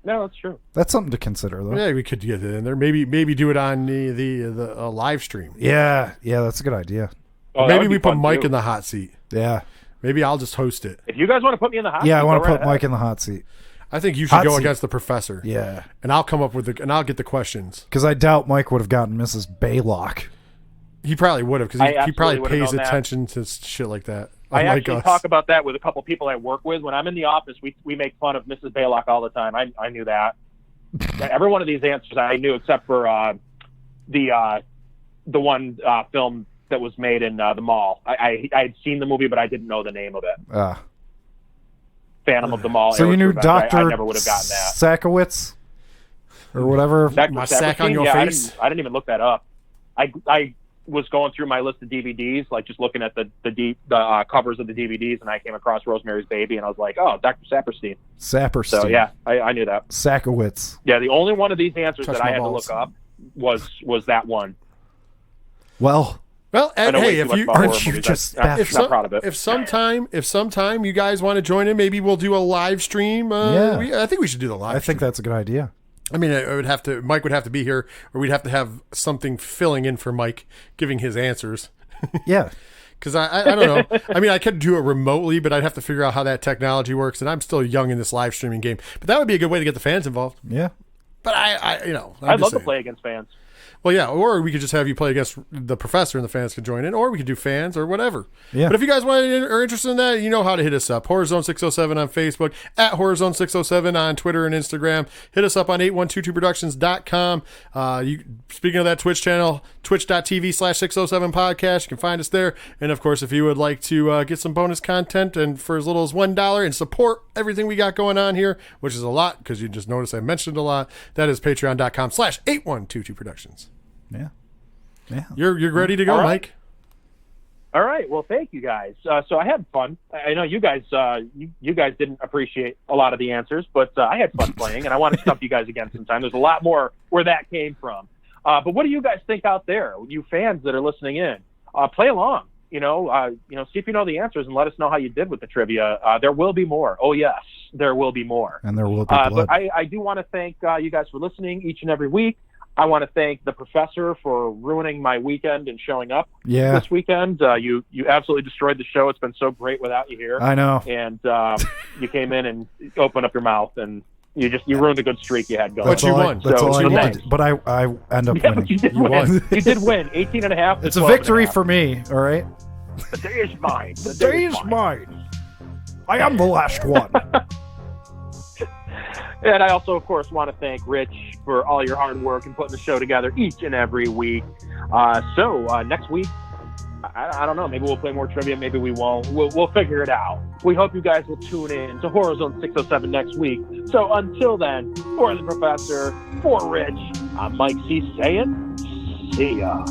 No, that's true. that's something to consider though. Yeah, we could get it in there. Maybe do it on the live stream. Yeah, that's a good idea. Oh, that Maybe would be we put fun, Mike too. in the hot seat. Yeah, Maybe I'll just host it. If you guys want to put me in the hot seat, I want go to right put Mike ahead. in the hot seat. I think you should Hot go seat. against the Professor. Yeah, And I'll come up with and I'll get the questions. because I doubt Mike would have gotten Mrs. Baylock. He probably would have because I he probably absolutely would've pays known that. attention to shit like that. I unlike actually us. talk about that with a couple people I work with. When I'm in the office, we make fun of Mrs. Baylock all the time. I knew that. Every one of these answers I knew except for the one film that was made in the mall. I had seen the movie, but I didn't know the name of it. Phantom of the Mall. So you knew Revenge. I Dr. never would have gotten that. Sakowitz or whatever. My sack on your face? I didn't even look that up. I was going through my list of DVDs, like just looking at the covers of the DVDs, and I came across Rosemary's Baby, and I was like, oh, Dr. Saperstein. Saperstein. So yeah, I knew that. Sakowitz. Yeah, the only one of these answers Touch that my I had balls. to look up was that one. Well, Well, I know hey, way if too much you about horror aren't you movies. just I'm if not proud of it. if sometime you guys want to join in, maybe we'll do a live stream. Yeah. I think we should do the live. I think that's a good idea. I mean, Mike would have to be here, or we'd have to have something filling in for Mike, giving his answers. Yeah. Because I don't know. I mean, I could do it remotely, but I'd have to figure out how that technology works. And I'm still young in this live streaming game. But that would be a good way to get the fans involved. Yeah. But I'd I'm love just to saying. play against fans. Well, yeah, or we could just have you play against the Professor and the fans can join in, or we could do fans or whatever. Yeah. But if you guys are interested in that, you know how to hit us up. HorrorZone607 on Facebook, at HorrorZone607 on Twitter and Instagram. Hit us up on 8122productions.com. Speaking of that Twitch channel, twitch.tv/607podcast. You can find us there. And, of course, if you would like to get some bonus content and for as little as $1 and support everything we got going on here, which is a lot because you just noticed I mentioned a lot, that is patreon.com/8122productions. Yeah. Yeah. You're ready to go, All right. Mike? All right. Well, thank you guys. So I had fun. I know you guys. You guys didn't appreciate a lot of the answers, but I had fun playing, and I want to stump you guys again sometime. There's a lot more where that came from. But what do you guys think out there, you fans that are listening in? Play along. see if you know the answers and let us know how you did with the trivia. There will be more. Oh yes, there will be more. And there will be blood. But I do want to thank you guys for listening each and every week. I want to thank the professor for ruining my weekend and showing up this weekend. You absolutely destroyed the show. It's been so great without you here. I know. And you came in and opened up your mouth and you ruined a good streak you had going. But you won. That's all I needed. But I end up winning. You did win. You did win. 18.5. It's a victory for me, all right? The day is mine. The day is mine. I am the last one. And I also, of course, want to thank Rich for all your hard work and putting the show together each and every week. So next week, I don't know, maybe we'll play more trivia, maybe we won't. We'll figure it out. We hope you guys will tune in to Horror Zone 607 next week. So until then, for the professor, for Rich, I'm Mike C. saying, see ya.